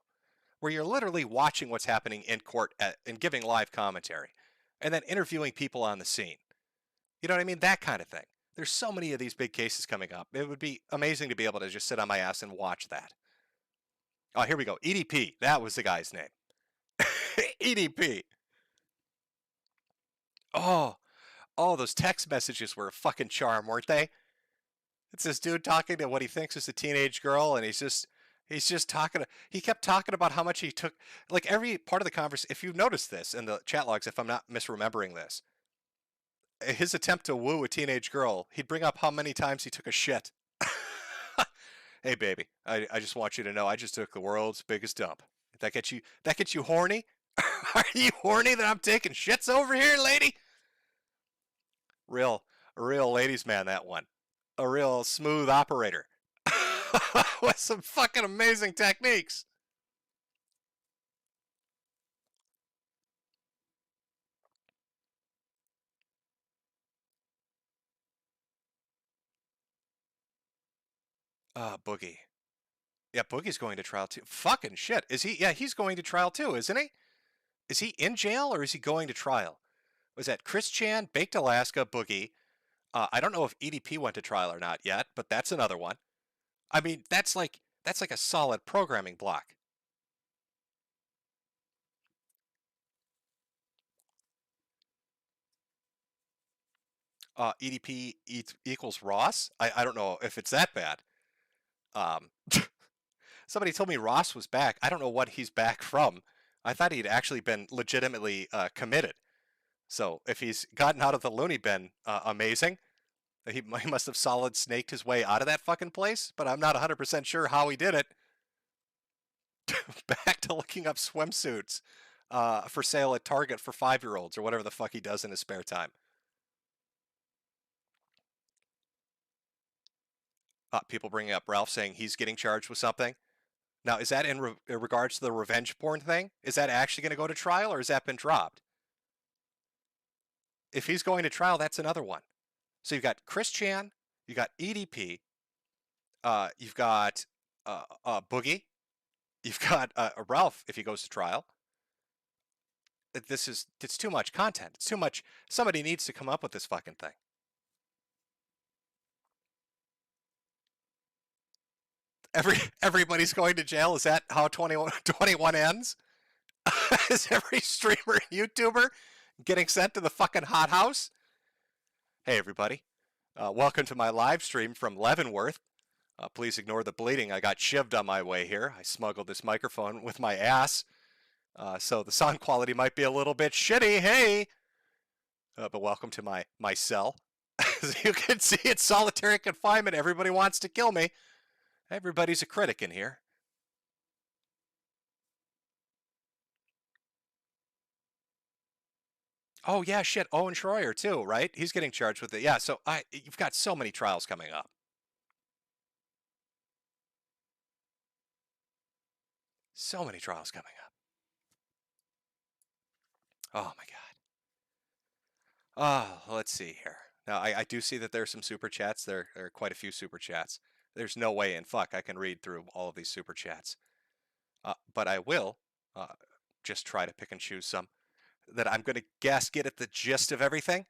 where you're literally watching what's happening in court and giving live commentary, and then interviewing people on the scene. You know what I mean? That kind of thing. There's so many of these big cases coming up. It would be amazing to be able to just sit on my ass and watch that. Oh, here we go. EDP. That was the guy's name. EDP. Oh, those text messages were a fucking charm, weren't they? It's this dude talking to what he thinks is a teenage girl, and he's just talking. He kept talking about how much he took. Like every part of the conversation, if you've noticed this in the chat logs, if I'm not misremembering this, his attempt to woo a teenage girl, he'd bring up how many times he took a shit. Hey, baby, I just want you to know I just took the world's biggest dump. That gets you horny? Are you horny that I'm taking shits over here, lady? A real ladies man, that one. A real smooth operator. With some fucking amazing techniques. Boogie. Yeah, Boogie's going to trial too. Fucking shit. Is he? Yeah, he's going to trial too, isn't he? Is he in jail or is he going to trial? Was that Chris Chan, Baked Alaska, Boogie? I don't know if EDP went to trial or not yet, but that's another one. I mean, that's like a solid programming block. EDP equals Ross? I don't know if it's that bad. Somebody told me Ross was back. I don't know what he's back from. I thought he'd actually been legitimately committed. So if he's gotten out of the loony bin, amazing. He must have solid snaked his way out of that fucking place, but I'm not 100% sure how he did it. Back to looking up swimsuits for sale at Target for 5-year-olds or whatever the fuck he does in his spare time. People bringing up Ralph saying he's getting charged with something. Now, is that in regards to the revenge porn thing? Is that actually going to go to trial or has that been dropped? If he's going to trial, that's another one. So you've got Chris Chan, you've got EDP, you've got Boogie, you've got Ralph if he goes to trial. It's too much content. It's too much. Somebody needs to come up with this fucking thing. Everybody's going to jail. Is that how 21 ends? Is every streamer and YouTuber getting sent to the fucking hothouse? Hey everybody, welcome to my live stream from Leavenworth. Please ignore the bleeding. I got shivved on my way here. I smuggled this microphone with my ass, so the sound quality might be a little bit shitty. Hey, but welcome to my cell. As you can see, it's solitary confinement. Everybody wants to kill me. Everybody's a critic in here. Oh yeah, shit. Owen Schroyer too, right? He's getting charged with it. Yeah, so you've got so many trials coming up. So many trials coming up. Oh my god. Oh, let's see here. Now I do see that there's some super chats. There are quite a few super chats. There's no way in fuck I can read through all of these super chats. But I will just try to pick and choose some that I'm going to guess get at the gist of everything.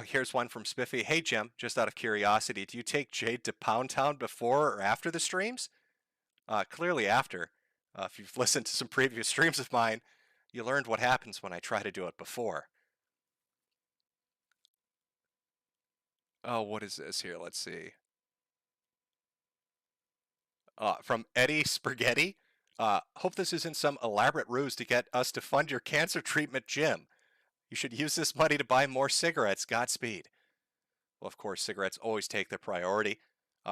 Here's one from Spiffy. Hey Jim, just out of curiosity, do you take Jade to Pound Town before or after the streams? Clearly after. If you've listened to some previous streams of mine, you learned what happens when I try to do it before. Oh, what is this here? Let's see. From Eddie Spaghetti. Hope this isn't some elaborate ruse to get us to fund your cancer treatment, Jim. You should use this money to buy more cigarettes. Godspeed. Well, of course, cigarettes always take their priority.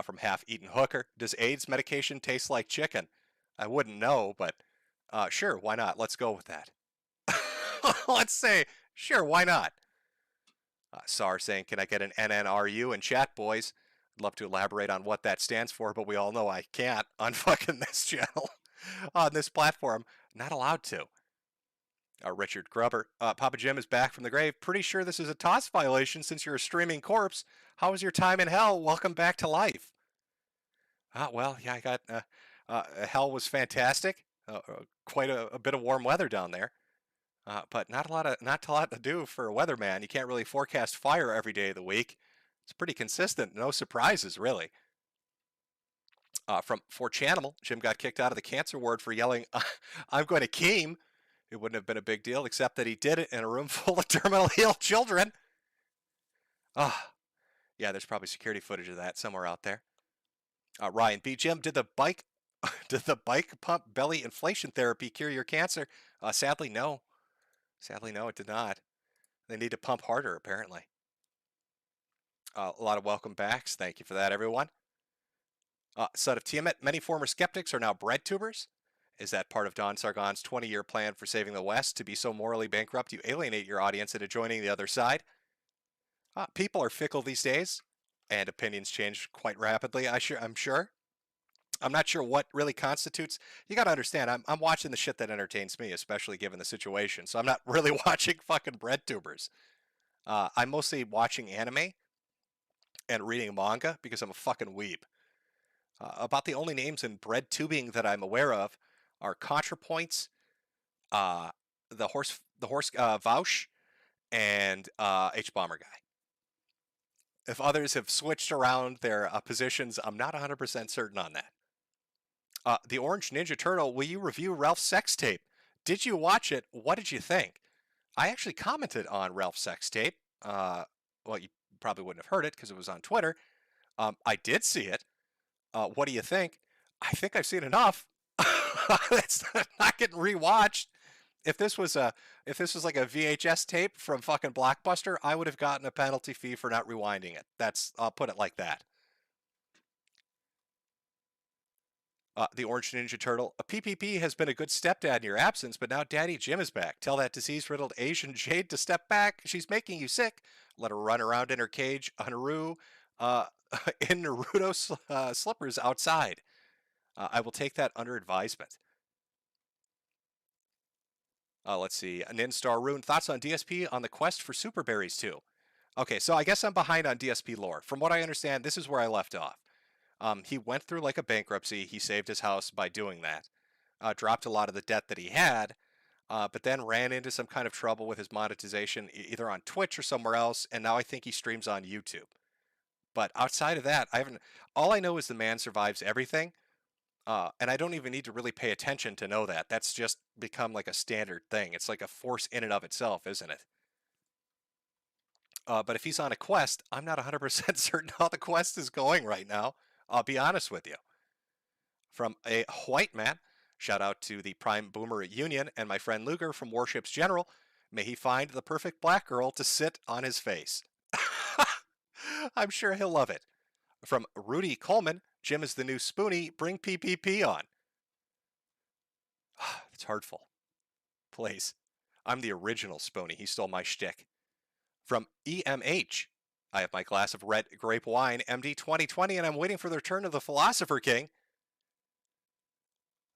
From Half-Eaten Hooker. Does AIDS medication taste like chicken? I wouldn't know, but Sure, why not? Let's go with that. Let's say, sure, why not? SAR saying, can I get an NNRU in chat, boys? I'd love to elaborate on what that stands for, but we all know I can't on fucking this channel, on this platform. Not allowed to. Richard Grubber. Papa Jim is back from the grave. Pretty sure this is a TOS violation since you're a streaming corpse. How was your time in hell? Welcome back to life. Well, yeah, I got... hell was fantastic. Quite a bit of warm weather down there. But not a lot to do for a weatherman. You can't really forecast fire every day of the week. It's pretty consistent. No surprises, really. From 4chanimal, Jim got kicked out of the cancer ward for yelling, I'm going to cheme. It wouldn't have been a big deal, except that he did it in a room full of terminally ill children. Yeah, there's probably security footage of that somewhere out there. Ryan B. Jim, did the bike pump belly inflation therapy cure your cancer? Sadly, no. Sadly, no, it did not. They need to pump harder, apparently. A lot of welcome backs. Thank you for that, everyone. Son of Tiamat, many former skeptics are now bread tubers. Is that part of Don Sargon's 20-year plan for saving the West? To be so morally bankrupt, you alienate your audience into joining the other side? People are fickle these days, and opinions change quite rapidly, I'm sure. I'm not sure what really constitutes... You got to understand, I'm watching the shit that entertains me, especially given the situation. So I'm not really watching fucking bread tubers. I'm mostly watching anime and reading manga because I'm a fucking weeb. About the only names in bread tubing that I'm aware of are ContraPoints, the horse Vaush, and H-Bomber Guy. If others have switched around their positions, I'm not 100% certain on that. The Orange Ninja Turtle, will you review Ralph's sex tape? Did you watch it? What did you think? I actually commented on Ralph's sex tape. Well, you probably wouldn't have heard it because it was on Twitter. I did see it. What do you think? I think I've seen enough. It's not getting rewatched. If this was like a VHS tape from fucking Blockbuster, I would have gotten a penalty fee for not rewinding it. I'll put it like that. The Orange Ninja Turtle. A PPP has been a good stepdad in your absence, but now Daddy Jim is back. Tell that disease-riddled Asian Jade to step back. She's making you sick. Let her run around in her cage, Naru, in Naruto slippers outside. I will take that under advisement. Let's see. Ninstar Rune. Thoughts on DSP on the quest for Super Berries 2? Okay, so I guess I'm behind on DSP lore. From what I understand, this is where I left off. He went through like a bankruptcy. He saved his house by doing that. Dropped a lot of the debt that he had, but then ran into some kind of trouble with his monetization, either on Twitch or somewhere else, and now I think he streams on YouTube. But outside of that, all I know is the man survives everything, and I don't even need to really pay attention to know that. That's just become like a standard thing. It's like a force in and of itself, isn't it? But if he's on a quest, I'm not 100% certain how the quest is going right now. I'll be honest with you. From a white man, shout out to the Prime Boomer Union and my friend Luger from Warships General. May he find the perfect black girl to sit on his face. I'm sure he'll love it. From Rudy Coleman, Jim is the new Spoonie. Bring PPP on. It's hurtful. Please. I'm the original Spoonie. He stole my shtick. From EMH, I have my glass of red grape wine, MD 2020, and I'm waiting for the return of the Philosopher King.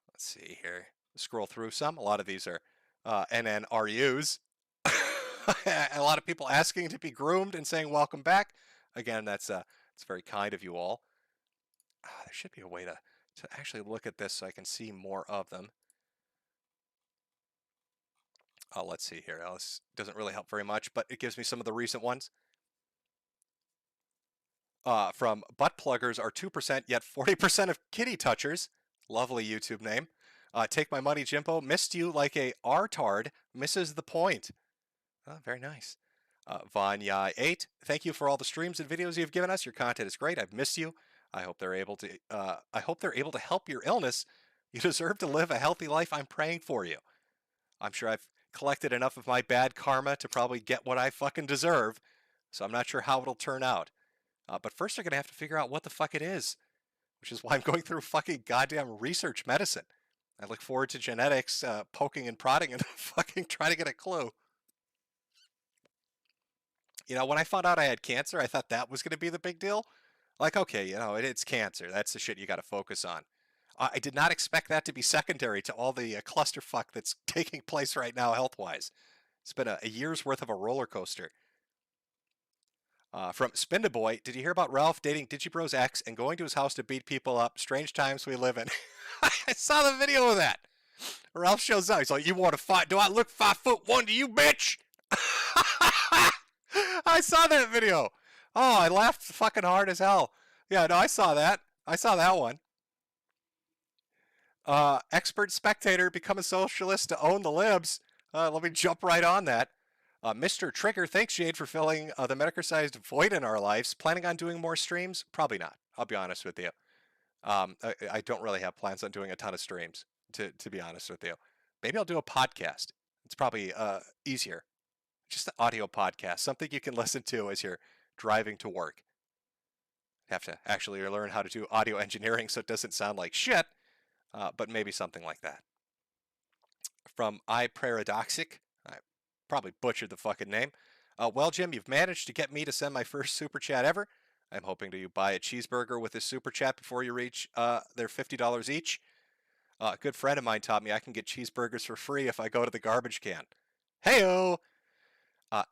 Let's see here. Scroll through some. A lot of these are NNRUs. A lot of people asking to be groomed and saying welcome back. Again, it's very kind of you all. There should be a way to actually look at this so I can see more of them. Let's see here. This doesn't really help very much, but it gives me some of the recent ones. From Butt Pluggers are 2%, yet 40% of kitty touchers. Lovely YouTube name. Take my money, Jimbo. Missed you like a R-tard. Misses the point. Oh, very nice. Vanya8, thank you for all the streams and videos you've given us. Your content is great. I've missed you. I hope they're able to help your illness. You deserve to live a healthy life. I'm praying for you. I'm sure I've collected enough of my bad karma to probably get what I fucking deserve. So I'm not sure how it'll turn out. But first, they're going to have to figure out what the fuck it is, which is why I'm going through fucking goddamn research medicine. I look forward to genetics poking and prodding and fucking trying to get a clue. You know, when I found out I had cancer, I thought that was going to be the big deal. Like, okay, you know, it's cancer. That's the shit you got to focus on. I did not expect that to be secondary to all the clusterfuck that's taking place right now health-wise. It's been a year's worth of a roller coaster. From Spindaboy, did you hear about Ralph dating Digibro's ex and going to his house to beat people up? Strange times we live in. I saw the video of that. Ralph shows up. He's like, you want to fight? Do I look 5'1" to you, bitch? I saw that video. Oh, I laughed fucking hard as hell. Yeah, no, I saw that. I saw that one. Expert spectator, become a socialist to own the libs. Let me jump right on that. Mr. Trigger, thanks Jade for filling the Metokur-sized void in our lives. Planning on doing more streams? Probably not. I'll be honest with you. I don't really have plans on doing a ton of streams, to be honest with you. Maybe I'll do a podcast. It's probably easier. Just an audio podcast, something you can listen to as you're driving to work. Have to actually learn how to do audio engineering so it doesn't sound like shit, but maybe something like that. From iParadoxic, I probably butchered the fucking name. Well, Jim, you've managed to get me to send my first super chat ever. I'm hoping to buy a cheeseburger with this super chat before you reach their $50 each. A good friend of mine taught me I can get cheeseburgers for free if I go to the garbage can. Heyo!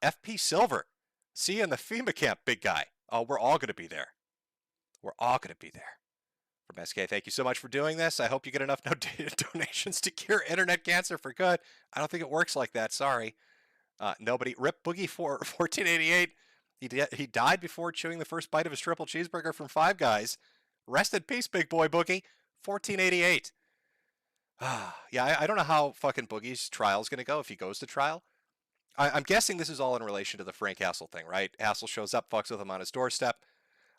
FP Silver, see you in the FEMA camp, big guy. Oh, we're all going to be there. We're all going to be there. From SK, thank you so much for doing this. I hope you get enough donations to cure internet cancer for good. I don't think it works like that. Sorry. Nobody. Rip Boogie for 1488. He died before chewing the first bite of his triple cheeseburger from Five Guys. Rest in peace, big boy Boogie. 1488. Yeah, I don't know how fucking Boogie's trial is going to go if he goes to trial. I'm guessing this is all in relation to the Frank Hassel thing, right? Hassel shows up, fucks with him on his doorstep,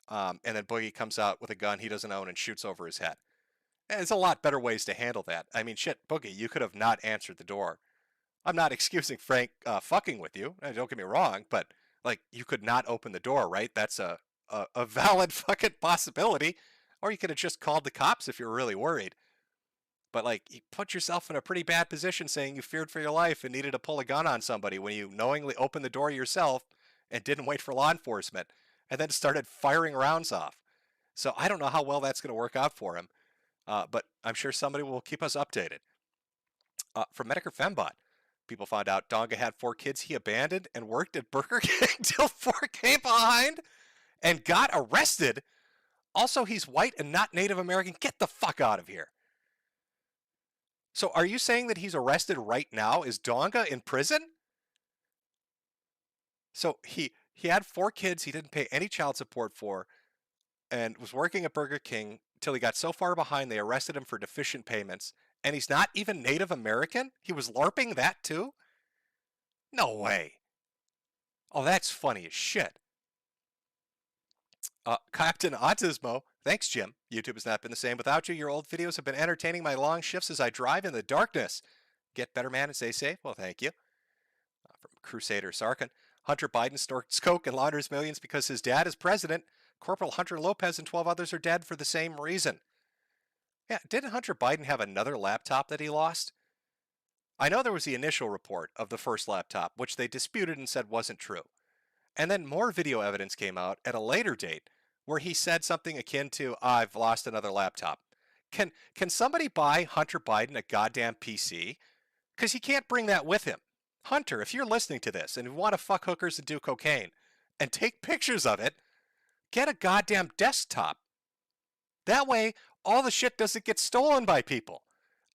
and then Boogie comes out with a gun he doesn't own and shoots over his head. And there's a lot better ways to handle that. I mean, shit, Boogie, you could have not answered the door. I'm not excusing Frank fucking with you. Don't get me wrong, but like you could not open the door, right? That's a valid fucking possibility. Or you could have just called the cops if you were really worried. But like you put yourself in a pretty bad position saying you feared for your life and needed to pull a gun on somebody when you knowingly opened the door yourself and didn't wait for law enforcement and then started firing rounds off. So I don't know how well that's going to work out for him, but I'm sure somebody will keep us updated. From Metokur Fembot, people found out Donga had 4 kids he abandoned and worked at Burger King till 4 came behind and got arrested. Also, he's white and not Native American. Get the fuck out of here. So are you saying that he's arrested right now? Is Donga in prison? So he had 4 kids he didn't pay any child support for and was working at Burger King till he got so far behind they arrested him for deficient payments. And he's not even Native American? He was LARPing that too? No way. Oh, that's funny as shit. Captain Autismo, thanks, Jim. YouTube has not been the same without you. Your old videos have been entertaining my long shifts as I drive in the darkness. Get better, man, and stay safe. Well, thank you. From Crusader Sarkin, Hunter Biden snorts coke and launders millions because his dad is president. Corporal Hunter Lopez and 12 others are dead for the same reason. Yeah, didn't Hunter Biden have another laptop that he lost? I know there was the initial report of the first laptop, which they disputed and said wasn't true. And then more video evidence came out at a later date where he said something akin to, I've lost another laptop. Can somebody buy Hunter Biden a goddamn PC? Because he can't bring that with him. Hunter, if you're listening to this and you want to fuck hookers and do cocaine and take pictures of it, get a goddamn desktop. That way, all the shit doesn't get stolen by people.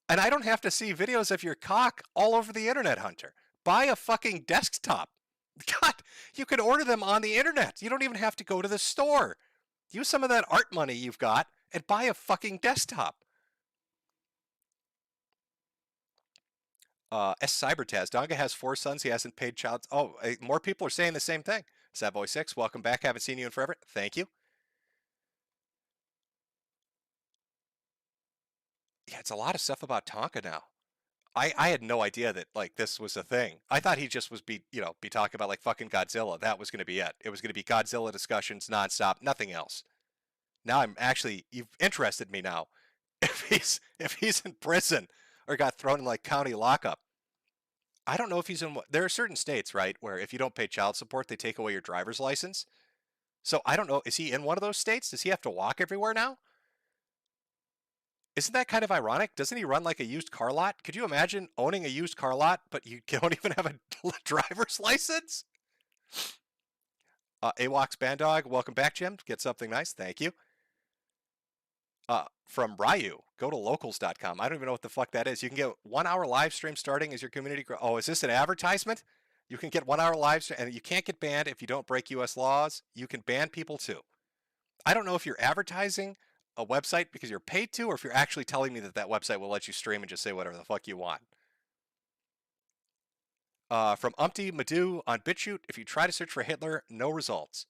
And I don't have to see videos of your cock all over the internet, Hunter. Buy a fucking desktop. God, you can order them on the internet. You don't even have to go to the store. Use some of that art money you've got and buy a fucking desktop. S. Cybertaz, Donga has 4 sons. He hasn't paid child. Oh, more people are saying the same thing. Savoy6, welcome back. Haven't seen you in forever. Thank you. Yeah, it's a lot of stuff about Tonka now. I had no idea that like this was a thing. I thought he just was be talking about like fucking Godzilla. That was going to be it. It was going to be Godzilla discussions nonstop, nothing else. Now you've interested me now if he's in prison or got thrown in like county lockup. I don't know if he's in. There are certain states, right, where if you don't pay child support, they take away your driver's license. So I don't know. Is he in one of those states? Does he have to walk everywhere now? Isn't that kind of ironic? Doesn't he run like a used car lot? Could you imagine owning a used car lot, but you don't even have a driver's license? AWOX Bandog, welcome back, Jim. Get something nice. Thank you. From Ryu, go to locals.com. I don't even know what the fuck that is. You can get 1 hour live stream starting as your community grows. Oh, is this an advertisement? You can get 1 hour live stream, and you can't get banned if you don't break U.S. laws. You can ban people too. I don't know if you're advertising a website because you're paid to, or if you're actually telling me that that website will let you stream and just say whatever the fuck you want. From Umpty Madhu on BitChute, if you try to search for Hitler, no results.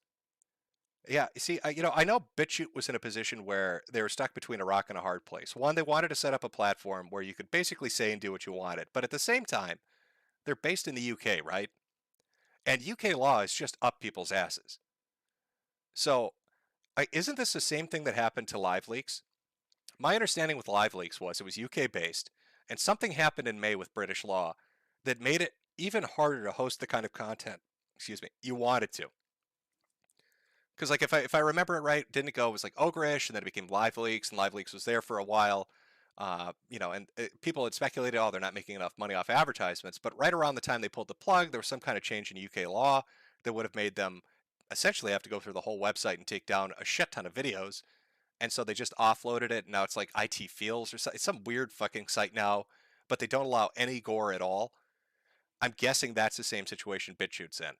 Yeah, you see, I know BitChute was in a position where they were stuck between a rock and a hard place. One, they wanted to set up a platform where you could basically say and do what you wanted, but at the same time, they're based in the UK, right? And UK law is just up people's asses. So, isn't this the same thing that happened to LiveLeaks? My understanding with LiveLeaks was it was UK based, and something happened in May with British law that made it even harder to host the kind of content, you wanted to. Because like if I remember it right, didn't it go? It was like Ogreish, and then it became LiveLeaks, and LiveLeaks was there for a while. And people had speculated, oh, they're not making enough money off advertisements. But right around the time they pulled the plug, there was some kind of change in UK law that would have made them essentially have to go through the whole website and take down a shit ton of videos. And so they just offloaded it. And now it's like IT Feels or something. It's some weird fucking site now, but they don't allow any gore at all. I'm guessing that's the same situation BitChute's in.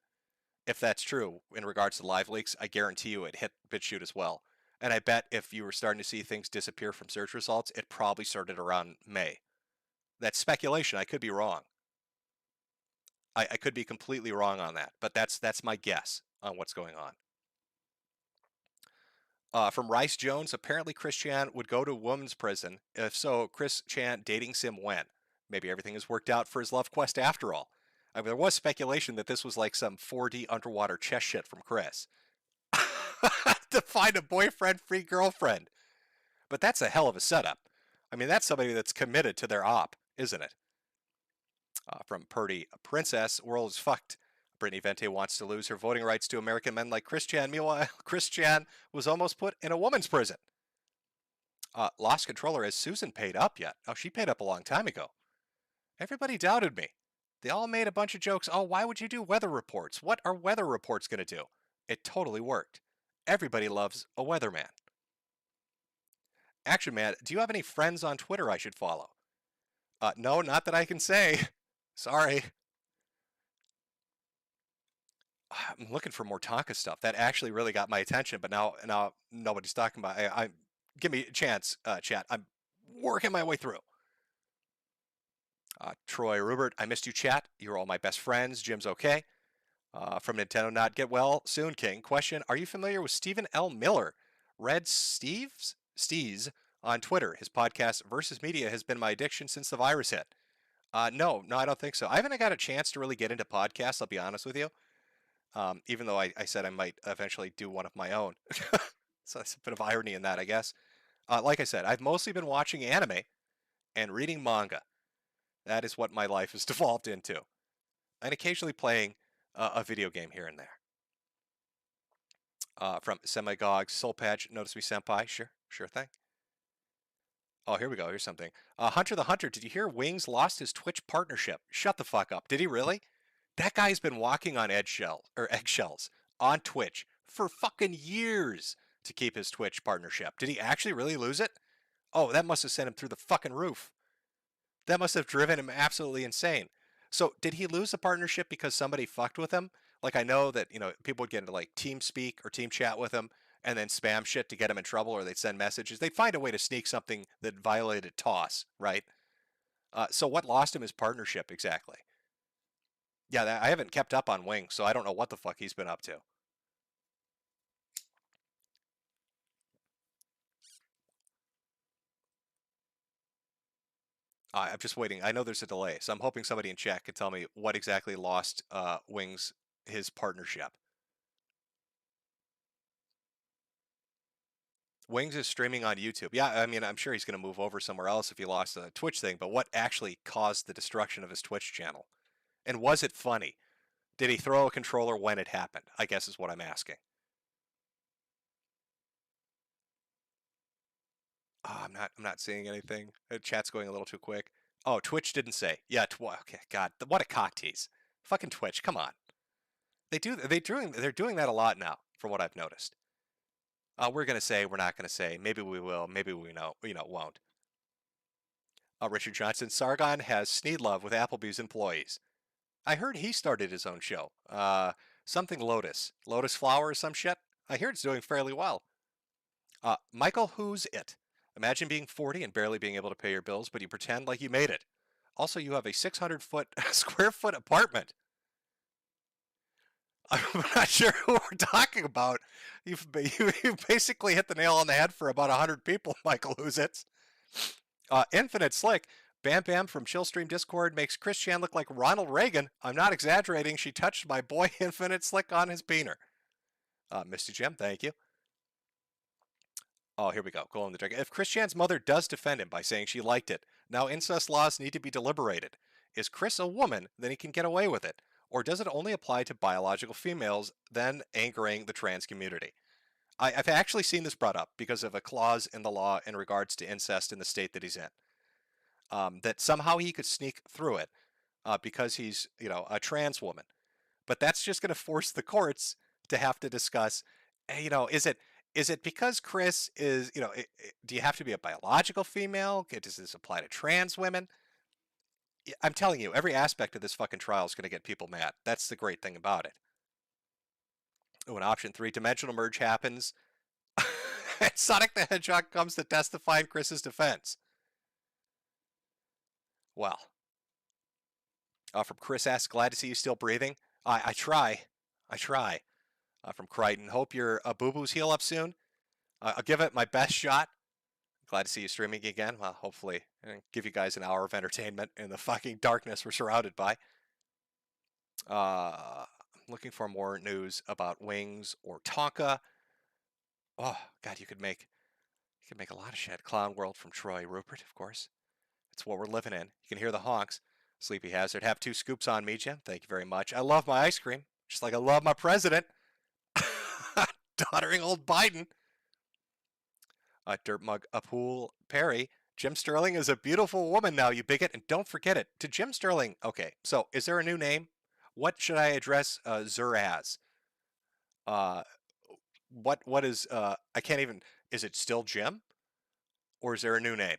If that's true in regards to LiveLeaks, I guarantee you it hit BitChute as well. And I bet if you were starting to see things disappear from search results, it probably started around May. That's speculation. I could be wrong. I could be completely wrong on that, but that's my guess on what's going on. From Rice Jones, apparently Chris Chan would go to women's prison. If so, Chris Chan dating sim when? Maybe everything has worked out for his love quest after all. I mean, there was speculation that this was like some 4D underwater chess shit from Chris. To find a boyfriend-free girlfriend. But that's a hell of a setup. I mean, that's somebody that's committed to their op, isn't it? From Purdy, a princess, world is fucked. Brittany Vente wants to lose her voting rights to American men like Chris Chan. Meanwhile, Chris Chan was almost put in a woman's prison. Lost Controller, has Susan paid up yet? Oh, she paid up a long time ago. Everybody doubted me. They all made a bunch of jokes. Oh, why would you do weather reports? What are weather reports going to do? It totally worked. Everybody loves a weatherman. Action Man, do you have any friends on Twitter I should follow? No, not that I can say. Sorry. I'm looking for more Tonka stuff. That actually really got my attention, but now nobody's talking about it. Give me a chance, chat. I'm working my way through. Troy Rubert, I missed you, chat. You're all my best friends. Jim's okay. From Nintendo Not Get Well Soon King. Question, are you familiar with Stephen L. Miller? Red Steves on Twitter. His podcast, Versus Media, has been my addiction since the virus hit. No, I don't think so. I haven't got a chance to really get into podcasts, I'll be honest with you. Even though I said I might eventually do one of my own. So there's a bit of irony in that, I guess. Like I said, I've mostly been watching anime and reading manga. That is what my life has devolved into. And occasionally playing a video game here and there. From Semigog, Soul Patch, Notice Me Senpai. Sure thing. Oh, here we go. Here's something. Hunter the Hunter, did you hear Wings lost his Twitch partnership? Shut the fuck up. Did he really? That guy's been walking on eggshells on Twitch for fucking years to keep his Twitch partnership. Did he actually really lose it? Oh, that must have sent him through the fucking roof. That must have driven him absolutely insane. So did he lose the partnership because somebody fucked with him? Like, I know that, people would get into like team speak or team chat with him and then spam shit to get him in trouble, or they'd send messages. They'd find a way to sneak something that violated TOS, right? So what lost him his partnership exactly? Yeah, I haven't kept up on Wing, so I don't know what the fuck he's been up to. I'm just waiting. I know there's a delay, so I'm hoping somebody in chat can tell me what exactly lost Wings his partnership. Wings is streaming on YouTube. Yeah, I mean, I'm sure he's going to move over somewhere else if he lost the Twitch thing, but what actually caused the destruction of his Twitch channel? And was it funny? Did he throw a controller when it happened? I guess is what I'm asking. Oh, I'm not seeing anything. Chat's going a little too quick. Oh, Twitch didn't say. Yeah, okay, God, what a cock tease. Fucking Twitch, come on. They're doing that a lot now, from what I've noticed. We're gonna say, we're not gonna say, maybe we will, maybe we won't. Richard Johnson, Sargon has sneed love with Applebee's employees. I heard he started his own show. Something Lotus Flower or some shit. I hear it's doing fairly well. Michael, who's it? Imagine being 40 and barely being able to pay your bills, but you pretend like you made it. Also, you have a 600 square foot apartment. I'm not sure who we're talking about. You've basically hit the nail on the head for about 100 people, Michael, who's it? Infinite Slick. Bam Bam from Chillstream Discord makes Chris Chan look like Ronald Reagan. I'm not exaggerating. She touched my boy Infinite Slick on his peener. Misty Jim, thank you. Oh, here we go. Go on the dragon. If Chris Chan's mother does defend him by saying she liked it, now incest laws need to be deliberated. Is Chris a woman? Then he can get away with it. Or does it only apply to biological females, then angering the trans community? I've actually seen this brought up because of a clause in the law in regards to incest in the state that he's in. That somehow he could sneak through it because he's, a trans woman. But that's just going to force the courts to have to discuss, is it because Chris is, do you have to be a biological female? Does this apply to trans women? I'm telling you, every aspect of this fucking trial is going to get people mad. That's the great thing about it. When option 3 dimensional merge happens, and Sonic the Hedgehog comes to testify in Chris's defense. Well, from Chris asks, glad to see you still breathing. I try. From Crichton, hope your boo-boos heal up soon. I'll give it my best shot. Glad to see you streaming again. Well, hopefully, give you guys an hour of entertainment in the fucking darkness we're surrounded by. Looking for more news about Wings or Tonka. Oh God, you could make a lot of shit. Clown World from Troy Rupert, of course. It's what we're living in. You can hear the honks. Sleepy Hazard, have 2 scoops on me, Jim. Thank you very much. I love my ice cream, just like I love my president. Doddering old Biden. Dirt Mug Apul Perry. Jim Sterling is a beautiful woman now, you bigot, and don't forget it. To Jim Sterling, okay, so is there a new name? What should I address Zur as? What is, I can't even, is it still Jim? Or is there a new name?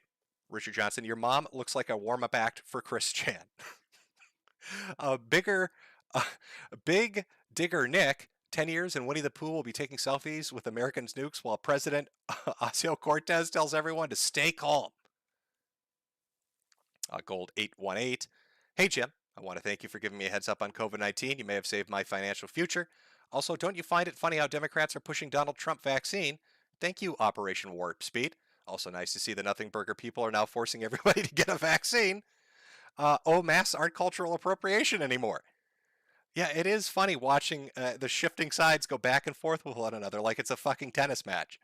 Richard Johnson, your mom looks like a warm-up act for Chris Chan. Big Digger Nick, 10 years and Winnie the Pooh will be taking selfies with Americans nukes while President Ocasio-Cortez tells everyone to stay calm. Gold 818. Hey, Jim. I want to thank you for giving me a heads up on COVID-19. You may have saved my financial future. Also, don't you find it funny how Democrats are pushing Donald Trump vaccine? Thank you, Operation Warp Speed. Also nice to see the Nothing Burger people are now forcing everybody to get a vaccine. Masks aren't cultural appropriation anymore. Yeah, it is funny watching the shifting sides go back and forth with one another like it's a fucking tennis match.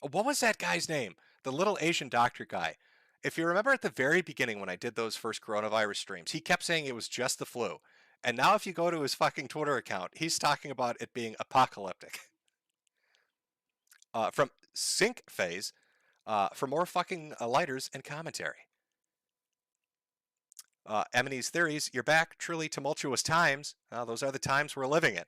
What was that guy's name? The little Asian doctor guy. If you remember at the very beginning when I did those first coronavirus streams, he kept saying it was just the flu. And now if you go to his fucking Twitter account, he's talking about it being apocalyptic. From Sync Phase, for more fucking lighters and commentary. Emily's Theories, you're back. Truly tumultuous times. Those are the times we're living in.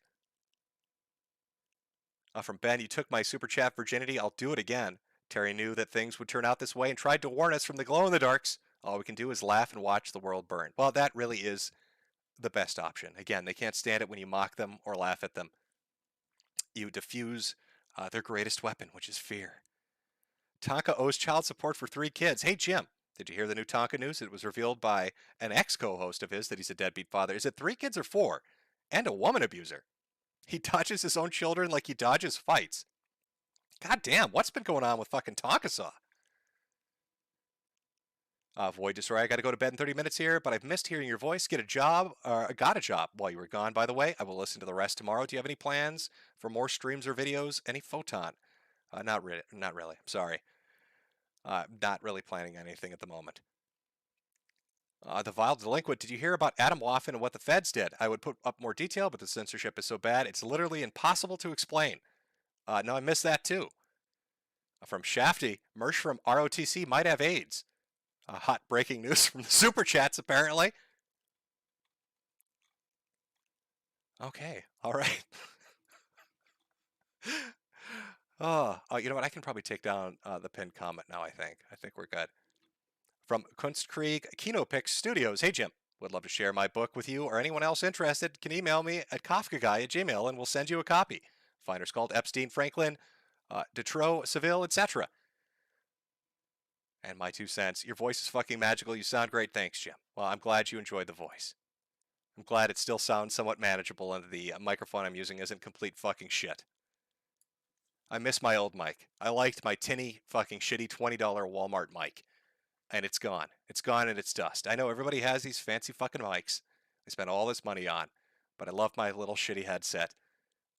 From Ben, you took my super chat virginity. I'll do it again. Terry knew that things would turn out this way and tried to warn us from the glow-in-the-darks. All we can do is laugh and watch the world burn. Well, that really is the best option. Again, they can't stand it when you mock them or laugh at them. You diffuse their greatest weapon, which is fear. Tonka owes child support for 3 kids. Hey, Jim, did you hear the new Tonka news? It was revealed by an ex-co-host of his that he's a deadbeat father. Is it 3 kids or 4? And a woman abuser. He dodges his own children like he dodges fights. God damn, what's been going on with fucking Tonka-saw? Void Destroyer, I got to go to bed in 30 minutes here, but I've missed hearing your voice. Got a job while you were gone, by the way. I will listen to the rest tomorrow. Do you have any plans for more streams or videos? Any photon? Not really. Not really. I'm sorry. Not really planning anything at the moment. The Vile Delinquent, did you hear about Adam Waffen and what the feds did? I would put up more detail, but the censorship is so bad, it's literally impossible to explain. No, I missed that too. From Shafty, Mersh from ROTC might have AIDS. Hot breaking news from the Super Chats, apparently. Okay, all right. You know what? I can probably take down the pinned comment now, I think. I think we're good. From Kunstkrieg Kino Pix Studios. Hey, Jim. Would love to share my book with you or anyone else interested. Can email me at kafkaguy@gmail and we'll send you a copy. Finders called Epstein, Franklin, Detroit, Seville, etc. And my 2 cents. Your voice is fucking magical. You sound great. Thanks, Jim. Well, I'm glad you enjoyed the voice. I'm glad it still sounds somewhat manageable and the microphone I'm using isn't complete fucking shit. I miss my old mic. I liked my tinny fucking shitty $20 Walmart mic. And it's gone. It's gone and it's dust. I know everybody has these fancy fucking mics they spend all this money on, but I love my little shitty headset.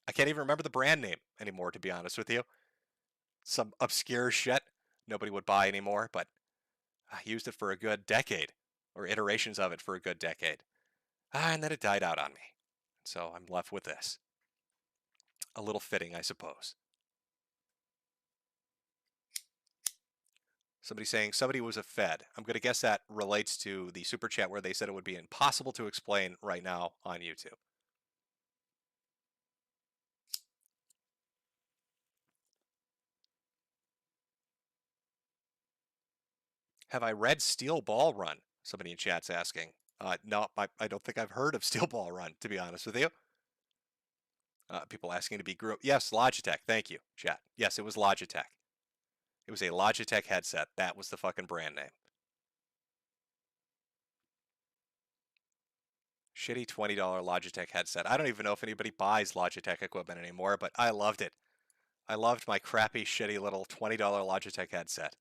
I can't even remember the brand name anymore, to be honest with you. Some obscure shit nobody would buy anymore, but I used it for a good decade, or iterations of it for a good decade. And then it died out on me. So I'm left with this. A little fitting, I suppose. Somebody saying somebody was a Fed. I'm going to guess that relates to the super chat where they said it would be impossible to explain right now on YouTube. Have I read Steel Ball Run? Somebody in chat's asking. No, I don't think I've heard of Steel Ball Run, to be honest with you. People asking to be grouped. Yes, Logitech. Thank you, chat. Yes, it was Logitech. It was a Logitech headset. That was the fucking brand name. Shitty $20 Logitech headset. I don't even know if anybody buys Logitech equipment anymore, but I loved it. I loved my crappy, shitty little $20 Logitech headset.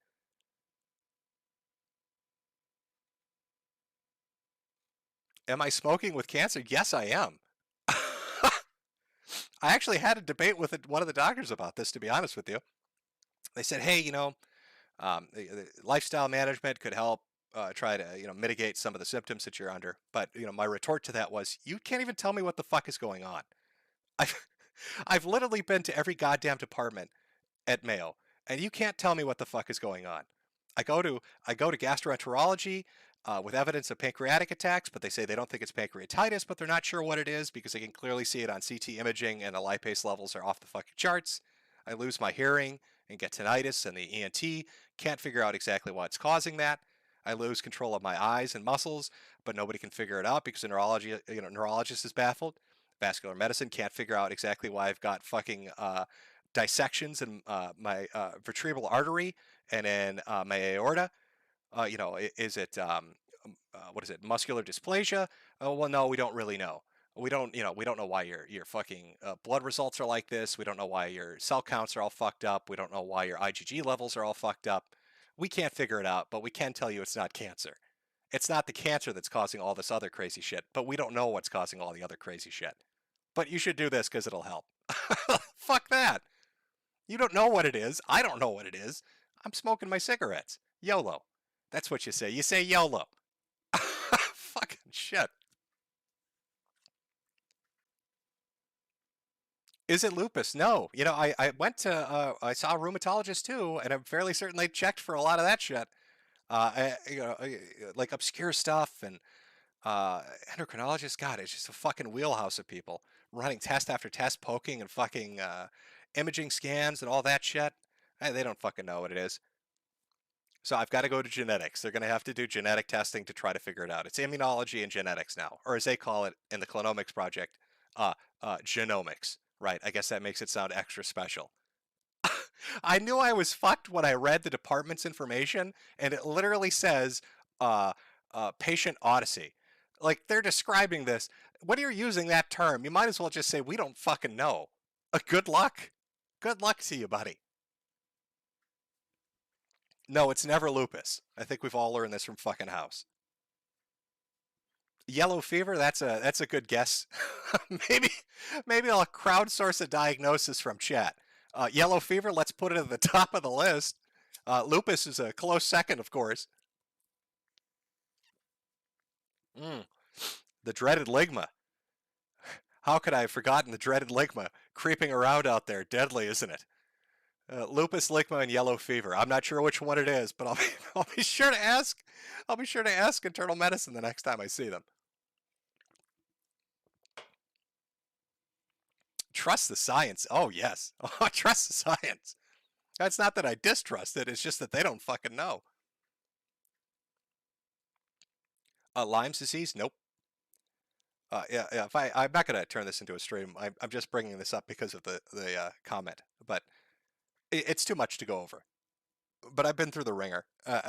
Am I smoking with cancer? Yes, I am. I actually had a debate with one of the doctors about this, to be honest with you. They said, hey, you know, the lifestyle management could help try to, you know, mitigate some of the symptoms that you're under. But, you know, my retort to that was, you can't even tell me what the fuck is going on. I've literally been to every goddamn department at Mayo, and you can't tell me what the fuck is going on. I go to gastroenterology with evidence of pancreatic attacks, but they say they don't think it's pancreatitis, but they're not sure what it is because they can clearly see it on CT imaging and the lipase levels are off the fucking charts. I lose my hearing and get tinnitus, and the ENT can't figure out exactly what's causing that. I lose control of my eyes and muscles, but nobody can figure it out because the neurologist is baffled. Vascular medicine can't figure out exactly why I've got fucking dissections in my vertebral artery and in my aorta. You know, is it what is it? Muscular dysplasia? Oh, well, no, we don't really know. We don't know why your fucking blood results are like this. We don't know why your cell counts are all fucked up. We don't know why your IgG levels are all fucked up. We can't figure it out, but we can tell you it's not cancer. It's not the cancer that's causing all this other crazy shit, but we don't know what's causing all the other crazy shit. But you should do this because it'll help. Fuck that. You don't know what it is. I don't know what it is. I'm smoking my cigarettes. YOLO. That's what you say. You say YOLO. Fucking shit. Is it lupus? No. You know, I went to, I saw a rheumatologist too, and I'm fairly certain they checked for a lot of that shit. Like obscure stuff and endocrinologists. God, it's just a fucking wheelhouse of people running test after test, poking and fucking imaging scans and all that shit. They don't fucking know what it is. So I've got to go to genetics. They're going to have to do genetic testing to try to figure it out. It's immunology and genetics now, or as they call it in the Clonomics project, genomics. Right, I guess that makes it sound extra special. I knew I was fucked when I read the department's information, and it literally says patient odyssey. Like, they're describing this. When you're using that term, you might as well just say, we don't fucking know. Good luck. Good luck to you, buddy. No, it's never lupus. I think we've all learned this from fucking House. Yellow fever, that's a good guess. maybe I'll crowdsource a diagnosis from chat. Yellow fever, let's put it at the top of the list. Lupus is a close second, of course. The dreaded ligma. How could I have forgotten the dreaded ligma creeping around out there? Deadly, isn't it? Lupus, ligma, and yellow fever. I'm not sure which one it is, but I'll be sure to ask. I'll be sure to ask internal medicine the next time I see them. Trust the science. Oh yes, oh, trust the science. It's not that I distrust it. It's just that they don't fucking know. Lyme's disease? Nope. Yeah. If I'm not gonna turn this into a stream. I'm just bringing this up because of the comment, but it's too much to go over. But I've been through the ringer.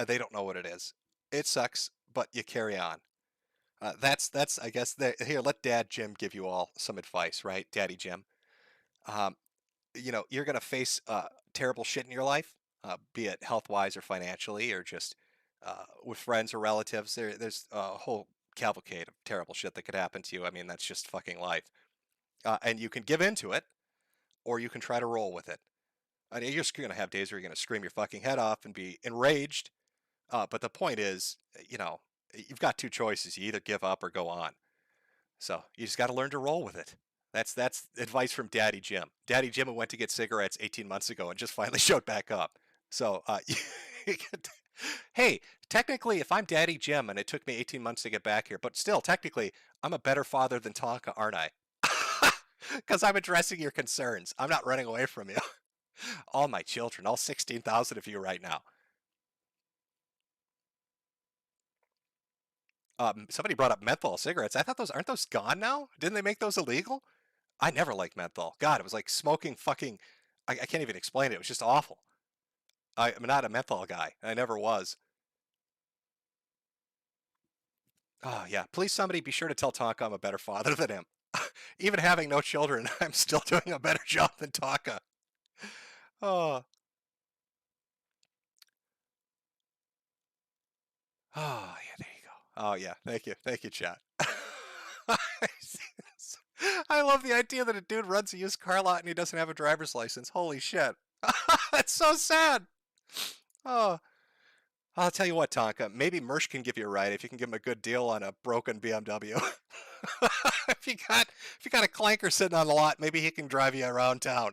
They don't know what it is. It sucks, but you carry on. That's I guess here. Let Dad Jim give you all some advice, right, Daddy Jim? You know you're gonna face terrible shit in your life, be it health-wise or financially, or just with friends or relatives. There's a whole cavalcade of terrible shit that could happen to you. I mean, that's just fucking life. And you can give into it, or you can try to roll with it. I mean, you're just gonna have days where you're gonna scream your fucking head off and be enraged. But the point is, you know, you've got two choices. You either give up or go on. So you just got to learn to roll with it. That's advice from Daddy Jim. Daddy Jim who went to get cigarettes 18 months ago and just finally showed back up. So, hey, technically, if I'm Daddy Jim and it took me 18 months to get back here, but still, technically, I'm a better father than Tonka, aren't I? Because I'm addressing your concerns. I'm not running away from you. All my children, all 16,000 of you right now. Somebody brought up menthol cigarettes. I thought aren't those gone now? Didn't they make those illegal? I never liked menthol. God, it was like smoking fucking. I can't even explain it. It was just awful. I'm not a menthol guy. I never was. Oh yeah, please somebody be sure to tell Tonka I'm a better father than him. Even having no children, I'm still doing a better job than Tonka. Oh. Oh yeah, there you go. Oh yeah, thank you, chat. I love the idea that a dude runs a used car lot and he doesn't have a driver's license. Holy shit. That's so sad. Oh, I'll tell you what, Tonka. Maybe Mersh can give you a ride if you can give him a good deal on a broken BMW. if you got a clanker sitting on the lot, maybe he can drive you around town.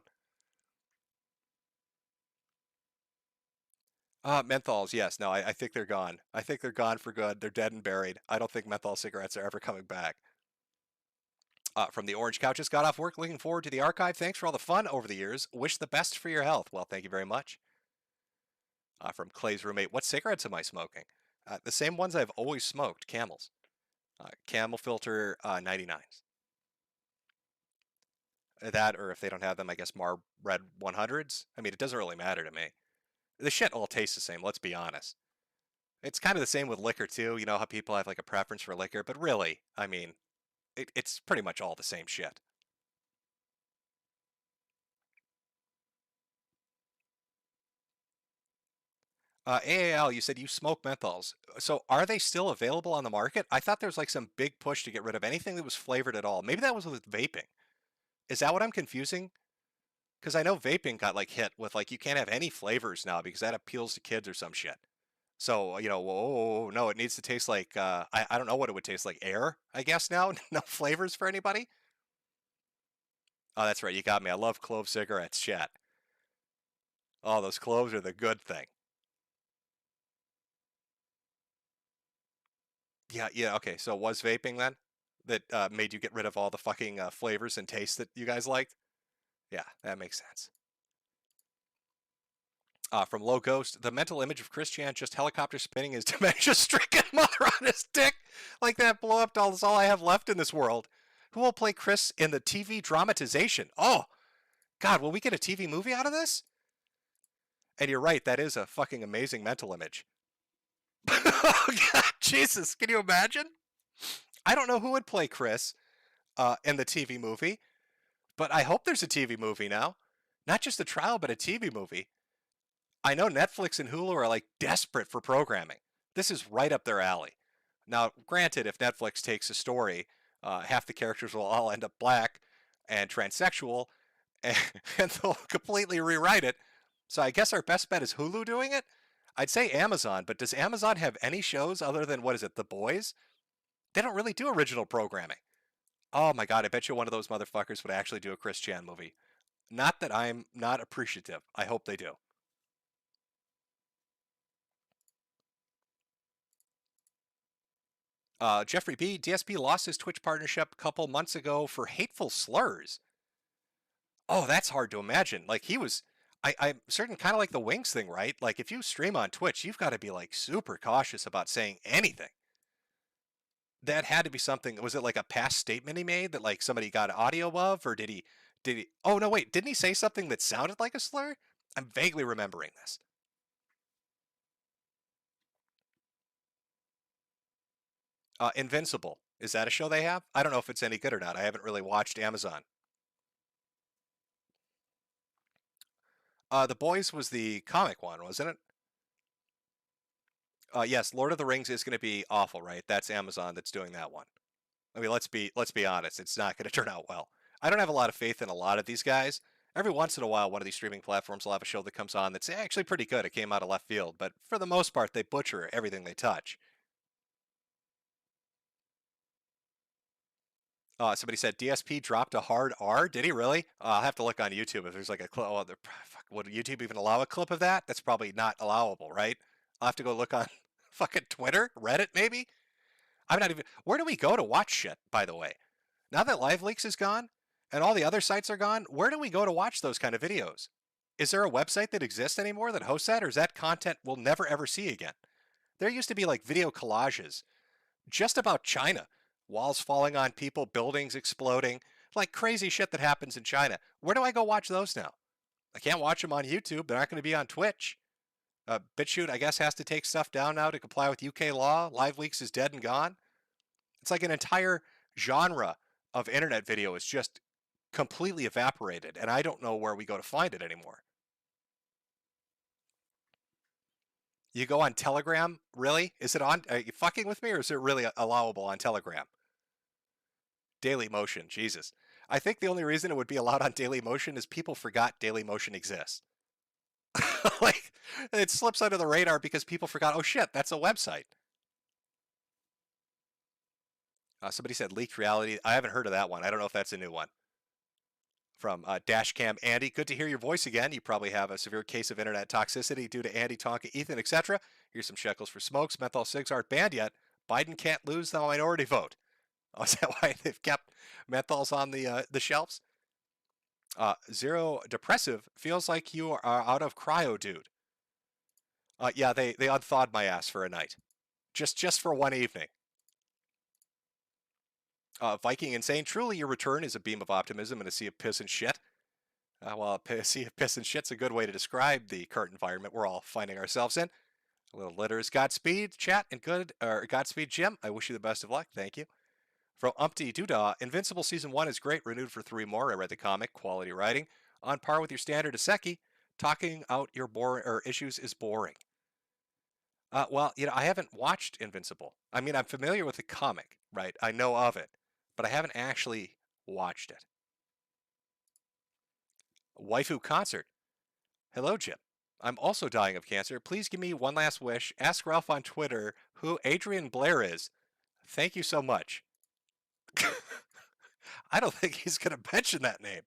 Menthols, yes. No, I think they're gone. I think they're gone for good. They're dead and buried. I don't think menthol cigarettes are ever coming back. From the Orange Couches, got off work, looking forward to the archive. Thanks for all the fun over the years. Wish the best for your health. Well, thank you very much. From Clay's roommate, what cigarettes am I smoking? The same ones I've always smoked, Camels. Camel Filter 99s. That, or if they don't have them, I guess Mar Red 100s. I mean, it doesn't really matter to me. The shit all tastes the same, let's be honest. It's kind of the same with liquor, too. You know how people have like a preference for liquor, but really, I mean, it's pretty much all the same shit. AAL, you said you smoke menthols. So are they still available on the market? I thought there was like some big push to get rid of anything that was flavored at all. Maybe that was with vaping. Is that what I'm confusing? Because I know vaping got like hit with like you can't have any flavors now because that appeals to kids or some shit. So, you know, whoa, no, it needs to taste like, I don't know what it would taste like. Air, I guess now? No flavors for anybody? Oh, that's right. You got me. I love clove cigarettes, chat. Oh, those cloves are the good thing. Yeah, okay. So it was vaping then that made you get rid of all the fucking flavors and tastes that you guys liked? Yeah, that makes sense. From Low Ghost, the mental image of Christian just helicopter spinning his dementia-stricken mother on his dick like that blow up doll is all I have left in this world. Who will play Chris in the TV dramatization? Oh, God, will we get a TV movie out of this? And you're right, that is a fucking amazing mental image. Oh, God, Jesus, can you imagine? I don't know who would play Chris in the TV movie, but I hope there's a TV movie now. Not just a trial, but a TV movie. I know Netflix and Hulu are like desperate for programming. This is right up their alley. Now, granted, if Netflix takes a story, half the characters will all end up black and transsexual, and they'll completely rewrite it. So I guess our best bet is Hulu doing it. I'd say Amazon, but does Amazon have any shows other than, what is it, The Boys? They don't really do original programming. Oh my god, I bet you one of those motherfuckers would actually do a Chris Chan movie. Not that I'm not appreciative. I hope they do. Jeffrey B. DSP lost his Twitch partnership a couple months ago for hateful slurs. Oh, that's hard to imagine. Like he was, I'm certain, kind of like the Wings thing, right? Like if you stream on Twitch, you've got to be like super cautious about saying anything. That had to be something. Was it like a past statement he made that like somebody got audio of, or did he? Oh no, wait, didn't he say something that sounded like a slur? I'm vaguely remembering this. Invincible. Is that a show they have? I don't know if it's any good or not. I haven't really watched Amazon. The Boys was the comic one, wasn't it? Yes, Lord of the Rings is going to be awful, right? That's Amazon that's doing that one. I mean, let's be honest. It's not going to turn out well. I don't have a lot of faith in a lot of these guys. Every once in a while, one of these streaming platforms will have a show that comes on that's actually pretty good. It came out of left field, but for the most part, they butcher everything they touch. Somebody said DSP dropped a hard R. Did he really? I'll have to look on YouTube if there's like a clip. Oh, fuck, would YouTube even allow a clip of that? That's probably not allowable, right? I'll have to go look on fucking Twitter, Reddit, maybe. I'm not even. Where do we go to watch shit? By the way, now that LiveLeaks is gone and all the other sites are gone, where do we go to watch those kind of videos? Is there a website that exists anymore that hosts that, or is that content we'll never ever see again? There used to be like video collages just about China. Walls falling on people, buildings exploding, like crazy shit that happens in China. Where do I go watch those now? I can't watch them on YouTube. They're not going to be on Twitch. BitChute, I guess, has to take stuff down now to comply with UK law. LiveLeaks is dead and gone. It's like an entire genre of internet video is just completely evaporated, and I don't know where we go to find it anymore. You go on Telegram? Really? Is it on? Are you fucking with me, or is it really allowable on Telegram? Daily Motion, Jesus. I think the only reason it would be allowed on Daily Motion is people forgot Daily Motion exists. Like, it slips under the radar because people forgot, oh shit, that's a website. Somebody said leaked reality. I haven't heard of that one. I don't know if that's a new one. From Dashcam Andy, good to hear your voice again. You probably have a severe case of internet toxicity due to Andy, Tonka, Ethan, etc. Here's some shekels for smokes. Menthol cigs aren't banned yet. Biden can't lose the minority vote. Oh, is that why they've kept menthols on the shelves? Zero Depressive feels like you are out of cryo, dude. Yeah, they unthawed my ass for a night, just for one evening. Viking Insane, truly your return is a beam of optimism and a sea of piss and shit. Well, a sea of piss and shit's a good way to describe the current environment we're all finding ourselves in. A little letters, Godspeed, chat, and good, or Godspeed, Jim. I wish you the best of luck. Thank you. From Umpty Doodah, Invincible Season 1 is great, renewed for 3 more. I read the comic, quality writing. On par with your standard Iseki, talking out your issues is boring. Well, I haven't watched Invincible. I mean, I'm familiar with the comic, right? I know of it, but I haven't actually watched it. Waifu Concert. Hello, Jim. I'm also dying of cancer. Please give me one last wish. Ask Ralph on Twitter who Adrian Blair is. Thank you so much. I don't think he's going to mention that name.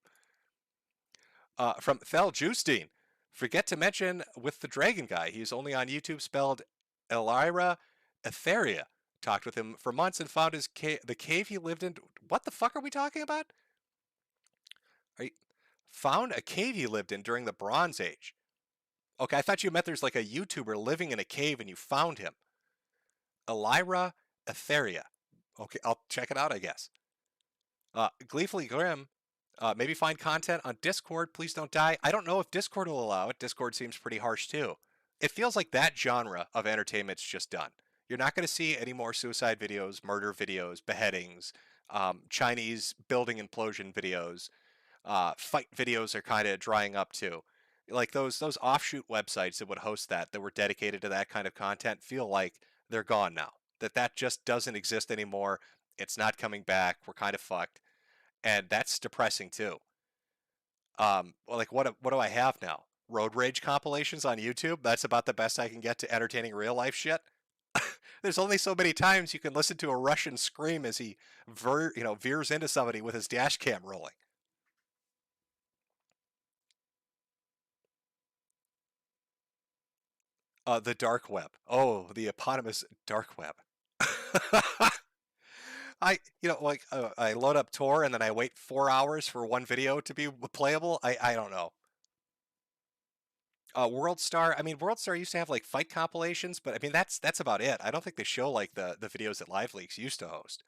From Thel Justine. Forget to mention with the dragon guy. He's only on YouTube spelled Elira Etheria. Talked with him for months and found his the cave he lived in. What the fuck are we talking about? Found a cave he lived in during the Bronze Age. Okay, I thought you meant there's like a YouTuber living in a cave and you found him. Elira Etheria. Okay, I'll check it out, I guess. Gleefully Grim. Maybe find content on Discord. Please don't die. I don't know if Discord will allow it. Discord seems pretty harsh too. It feels like that genre of entertainment's just done. You're not going to see any more suicide videos, murder videos, beheadings, Chinese building implosion videos. Fight videos are kind of drying up too. Like those offshoot websites that would host that were dedicated to that kind of content feel like they're gone now. That just doesn't exist anymore. It's not coming back. We're kind of fucked. And that's depressing too. Well, like what do I have now? Road rage compilations on YouTube. That's about the best I can get to entertaining real life shit. There's only so many times you can listen to a Russian scream as he veers into somebody with his dash cam rolling. The dark web. Oh, the eponymous dark web. I load up Tor and then I wait 4 hours for one video to be playable. I don't know. WorldStar. I mean, WorldStar used to have like fight compilations, but I mean that's about it. I don't think they show like the videos that LiveLeaks used to host.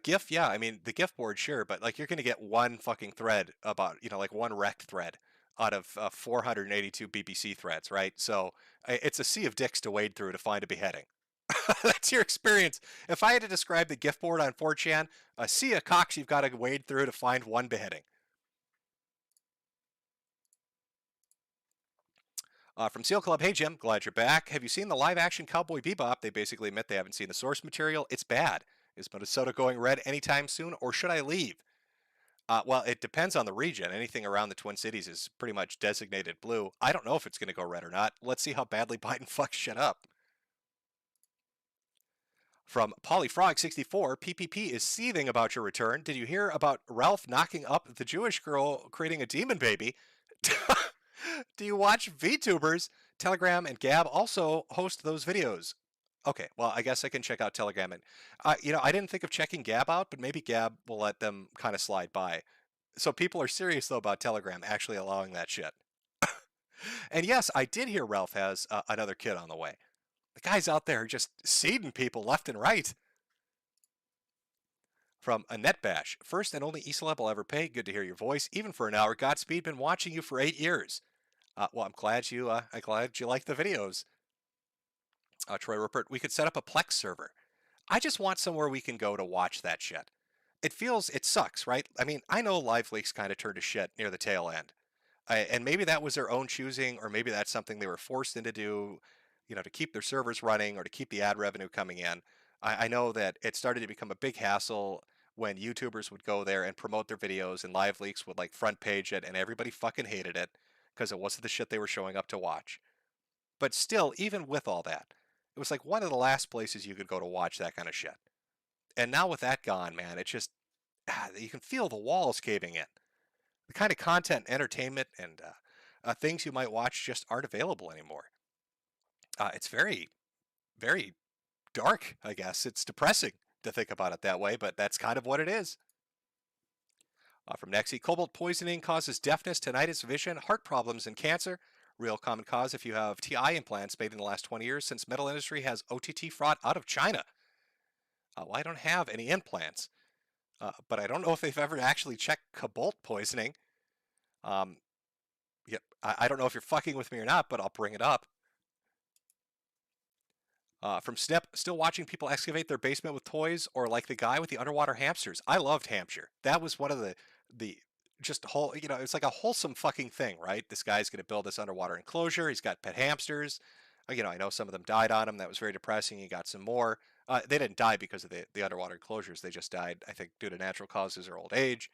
GIF, yeah. I mean, the GIF board, sure, but like you're gonna get one fucking thread about like one rect thread out of 482 BBC threads, right? So it's a sea of dicks to wade through to find a beheading. That's your experience. If I had to describe the GIF board on 4chan, a sea of cocks you've got to wade through to find one beheading. From Seal Club, hey Jim, glad you're back. Have you seen the live action Cowboy Bebop? They basically admit they haven't seen the source material. It's bad. Is Minnesota going red anytime soon, or should I leave? Well, it depends on the region. Anything around the Twin Cities is pretty much designated blue. I don't know if it's going to go red or not. Let's see how badly Biden fucks shit up. From Polyfrog64, PPP is seething about your return. Did you hear about Ralph knocking up the Jewish girl creating a demon baby? Do you watch VTubers? Telegram and Gab also host those videos. Okay, well, I guess I can check out Telegram. And, I didn't think of checking Gab out, but maybe Gab will let them kind of slide by. So people are serious, though, about Telegram actually allowing that shit. And yes, I did hear Ralph has another kid on the way. The guy's out there just seeding people left and right. From Annette Bash, first and only Esaleb I'll ever pay. Good to hear your voice, even for an hour. Godspeed, been watching you for 8 years. Well, I'm glad you like the videos. Troy Rupert, we could set up a Plex server. I just want somewhere we can go to watch that shit. It sucks, right? I mean, I know LiveLeaks kind of turned to shit near the tail end. And maybe that was their own choosing, or maybe that's something they were forced into do, to keep their servers running or to keep the ad revenue coming in. I know that it started to become a big hassle when YouTubers would go there and promote their videos, and LiveLeaks would like front page it, and everybody fucking hated it because it wasn't the shit they were showing up to watch. But still, even with all that, it was like one of the last places you could go to watch that kind of shit. And now with that gone, man, it just, you can feel the walls caving in. The kind of content, entertainment, and things you might watch just aren't available anymore. It's very, very dark, I guess. It's depressing to think about it that way, but that's kind of what it is. From Nexi, cobalt poisoning causes deafness, tinnitus, vision, heart problems, and cancer. Real common cause if you have TI implants made in the last 20 years, since metal industry has OTT fraud out of China. Well, I don't have any implants, but I don't know if they've ever actually checked cobalt poisoning. Yep, I don't know if you're fucking with me or not, but I'll bring it up. From Snip, still watching people excavate their basement with toys, or like the guy with the underwater hamsters. I loved Hampshire. That was one of the just whole, it's like a wholesome fucking thing, right? This guy's going to build this underwater enclosure. He's got pet hamsters. I know some of them died on him. That was very depressing. He got some more. They didn't die because of the underwater enclosures. They just died, I think, due to natural causes or old age.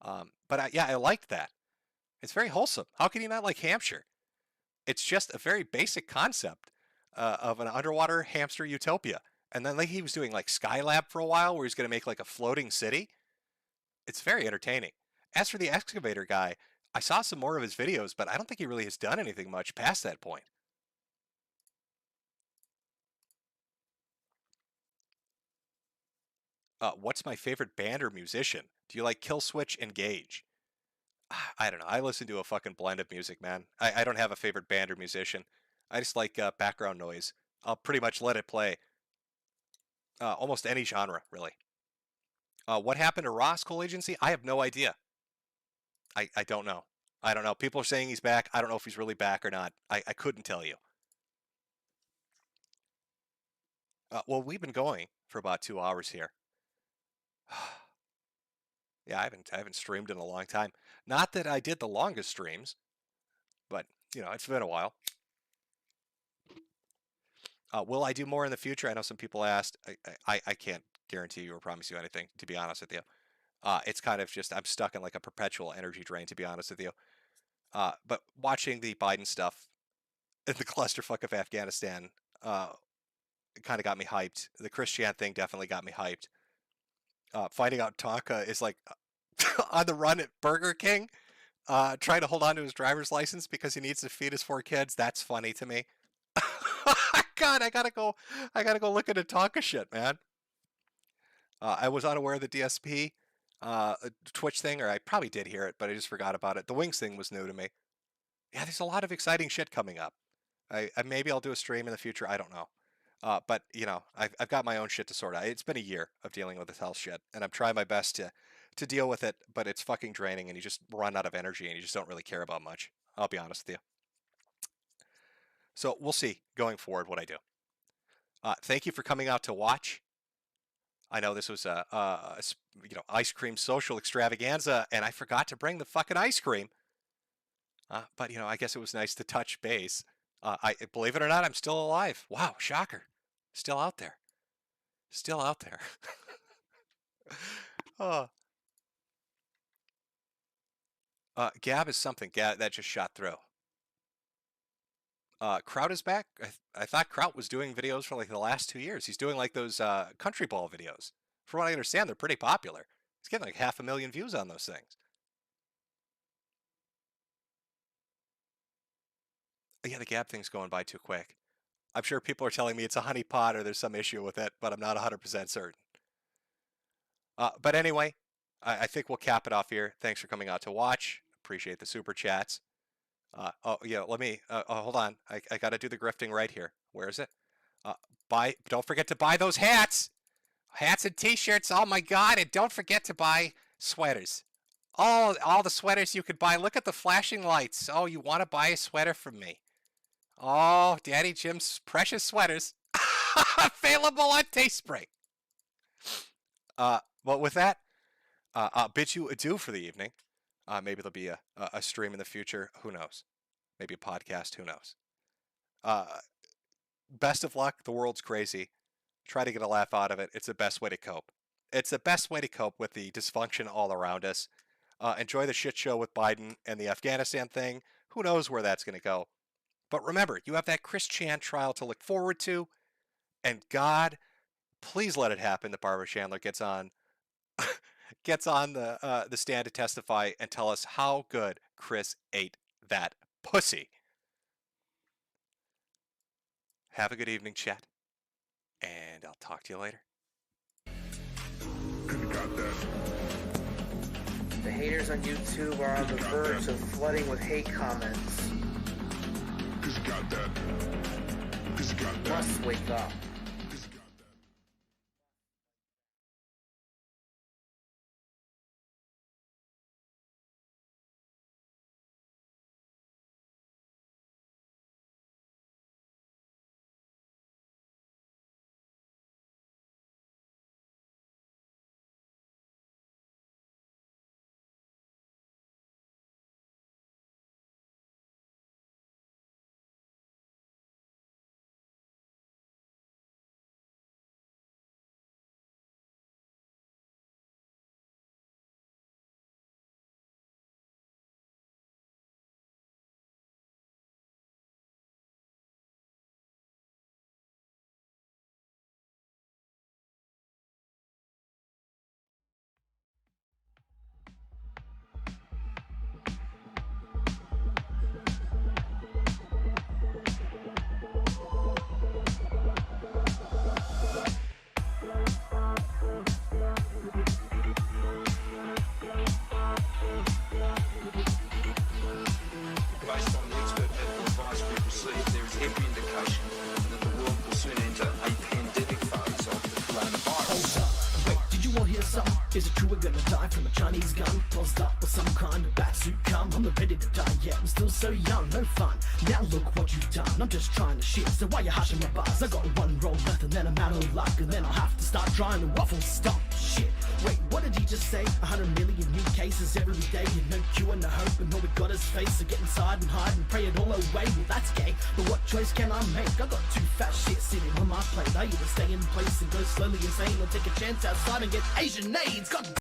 But I liked that. It's very wholesome. How can you not like Hampshire? It's just a very basic concept of an underwater hamster utopia. And then like he was doing like Skylab for a while, where he's going to make like a floating city. It's very entertaining. As for the excavator guy, I saw some more of his videos, but I don't think he really has done anything much past that point. What's my favorite band or musician? Do you like Killswitch and Gage? I don't know. I listen to a fucking blend of music, man. I don't have a favorite band or musician. I just like background noise. I'll pretty much let it play. Almost any genre, really. What happened to Ross Coal Agency? I have no idea. I don't know. I don't know. People are saying he's back. I don't know if he's really back or not. I couldn't tell you. Well, we've been going for about 2 hours here. Yeah, I haven't streamed in a long time. Not that I did the longest streams, but it's been a while. Will I do more in the future? I know some people asked. I can't guarantee you or promise you anything, to be honest with you. It's kind of just, I'm stuck in like a perpetual energy drain, to be honest with you. But watching the Biden stuff, the clusterfuck of Afghanistan, kind of got me hyped. The Christian thing definitely got me hyped. Finding out Tonka is like on the run at Burger King, trying to hold on to his driver's license because he needs to feed his 4 kids. That's funny to me. God, I gotta go look into Tonka shit, man. I was unaware of the DSP Twitch thing, or I probably did hear it, but I just forgot about it. The Wings thing was new to me. Yeah, there's a lot of exciting shit coming up. Maybe I'll do a stream in the future. I don't know. But you know, I've got my own shit to sort out. It's been a year of dealing with this health shit, and I'm trying my best to deal with it. But it's fucking draining, and you just run out of energy, and you just don't really care about much. I'll be honest with you. So we'll see going forward what I do. Thank you for coming out to watch. I know this was a ice cream social extravaganza, and I forgot to bring the fucking ice cream. But you know, I guess it was nice to touch base. I believe it or not, I'm still alive. Wow, shocker. Still out there. Still out there. Gab is something. Gab, that just shot through. Kraut is back. I thought Kraut was doing videos for like the last 2 years. He's doing like those country ball videos. From what I understand, they're pretty popular. He's getting like 500,000 views on those things. Yeah, the Gab thing's going by too quick. I'm sure people are telling me it's a honeypot or there's some issue with it, but I'm not 100% certain. But anyway, I think we'll cap it off here. Thanks for coming out to watch. Appreciate the super chats. Oh yeah, let me. Hold on. I got to do the grifting right here. Where is it? Don't forget to buy those hats. Hats and T-shirts. Oh my God! And don't forget to buy sweaters. All the sweaters you could buy. Look at the flashing lights. Oh, you want to buy a sweater from me? Oh, Daddy Jim's precious sweaters. Available on Teespring. Well, with that, I'll bid you adieu for the evening. Maybe there'll be a stream in the future. Who knows? Maybe a podcast. Who knows? Best of luck. The world's crazy. Try to get a laugh out of it. It's the best way to cope. It's the best way to cope with the dysfunction all around us. Enjoy the shit show with Biden and the Afghanistan thing. Who knows where that's going to go? But remember, you have that Chris Chan trial to look forward to. And God, please let it happen that Barbara Chandler gets on the stand to testify and tell us how good Chris ate that pussy. Have a good evening, chat. And I'll talk to you later. The haters on YouTube are on the verge of flooding with hate comments. Must wake up. Is it true we're gonna die from a Chinese gun? Tossed up with some kind of bat suit come. I'm not ready to die yet, I'm still so young, no fun. Now look what you've done, I'm just trying to shit. So why you hushing my buzz? I got one roll left and then I'm out of luck. And then I'll have to start trying to waffle stop shit. Wait, what did he just say? 100 million new cases every day. And no cure and no hope and all we got is face. So get inside and hide and pray it all away. Well that's gay, but what choice can I make? I got too fat shit sitting on my plate. I either stay in place and go slowly insane or take a chance outside and get Asian AIDS. God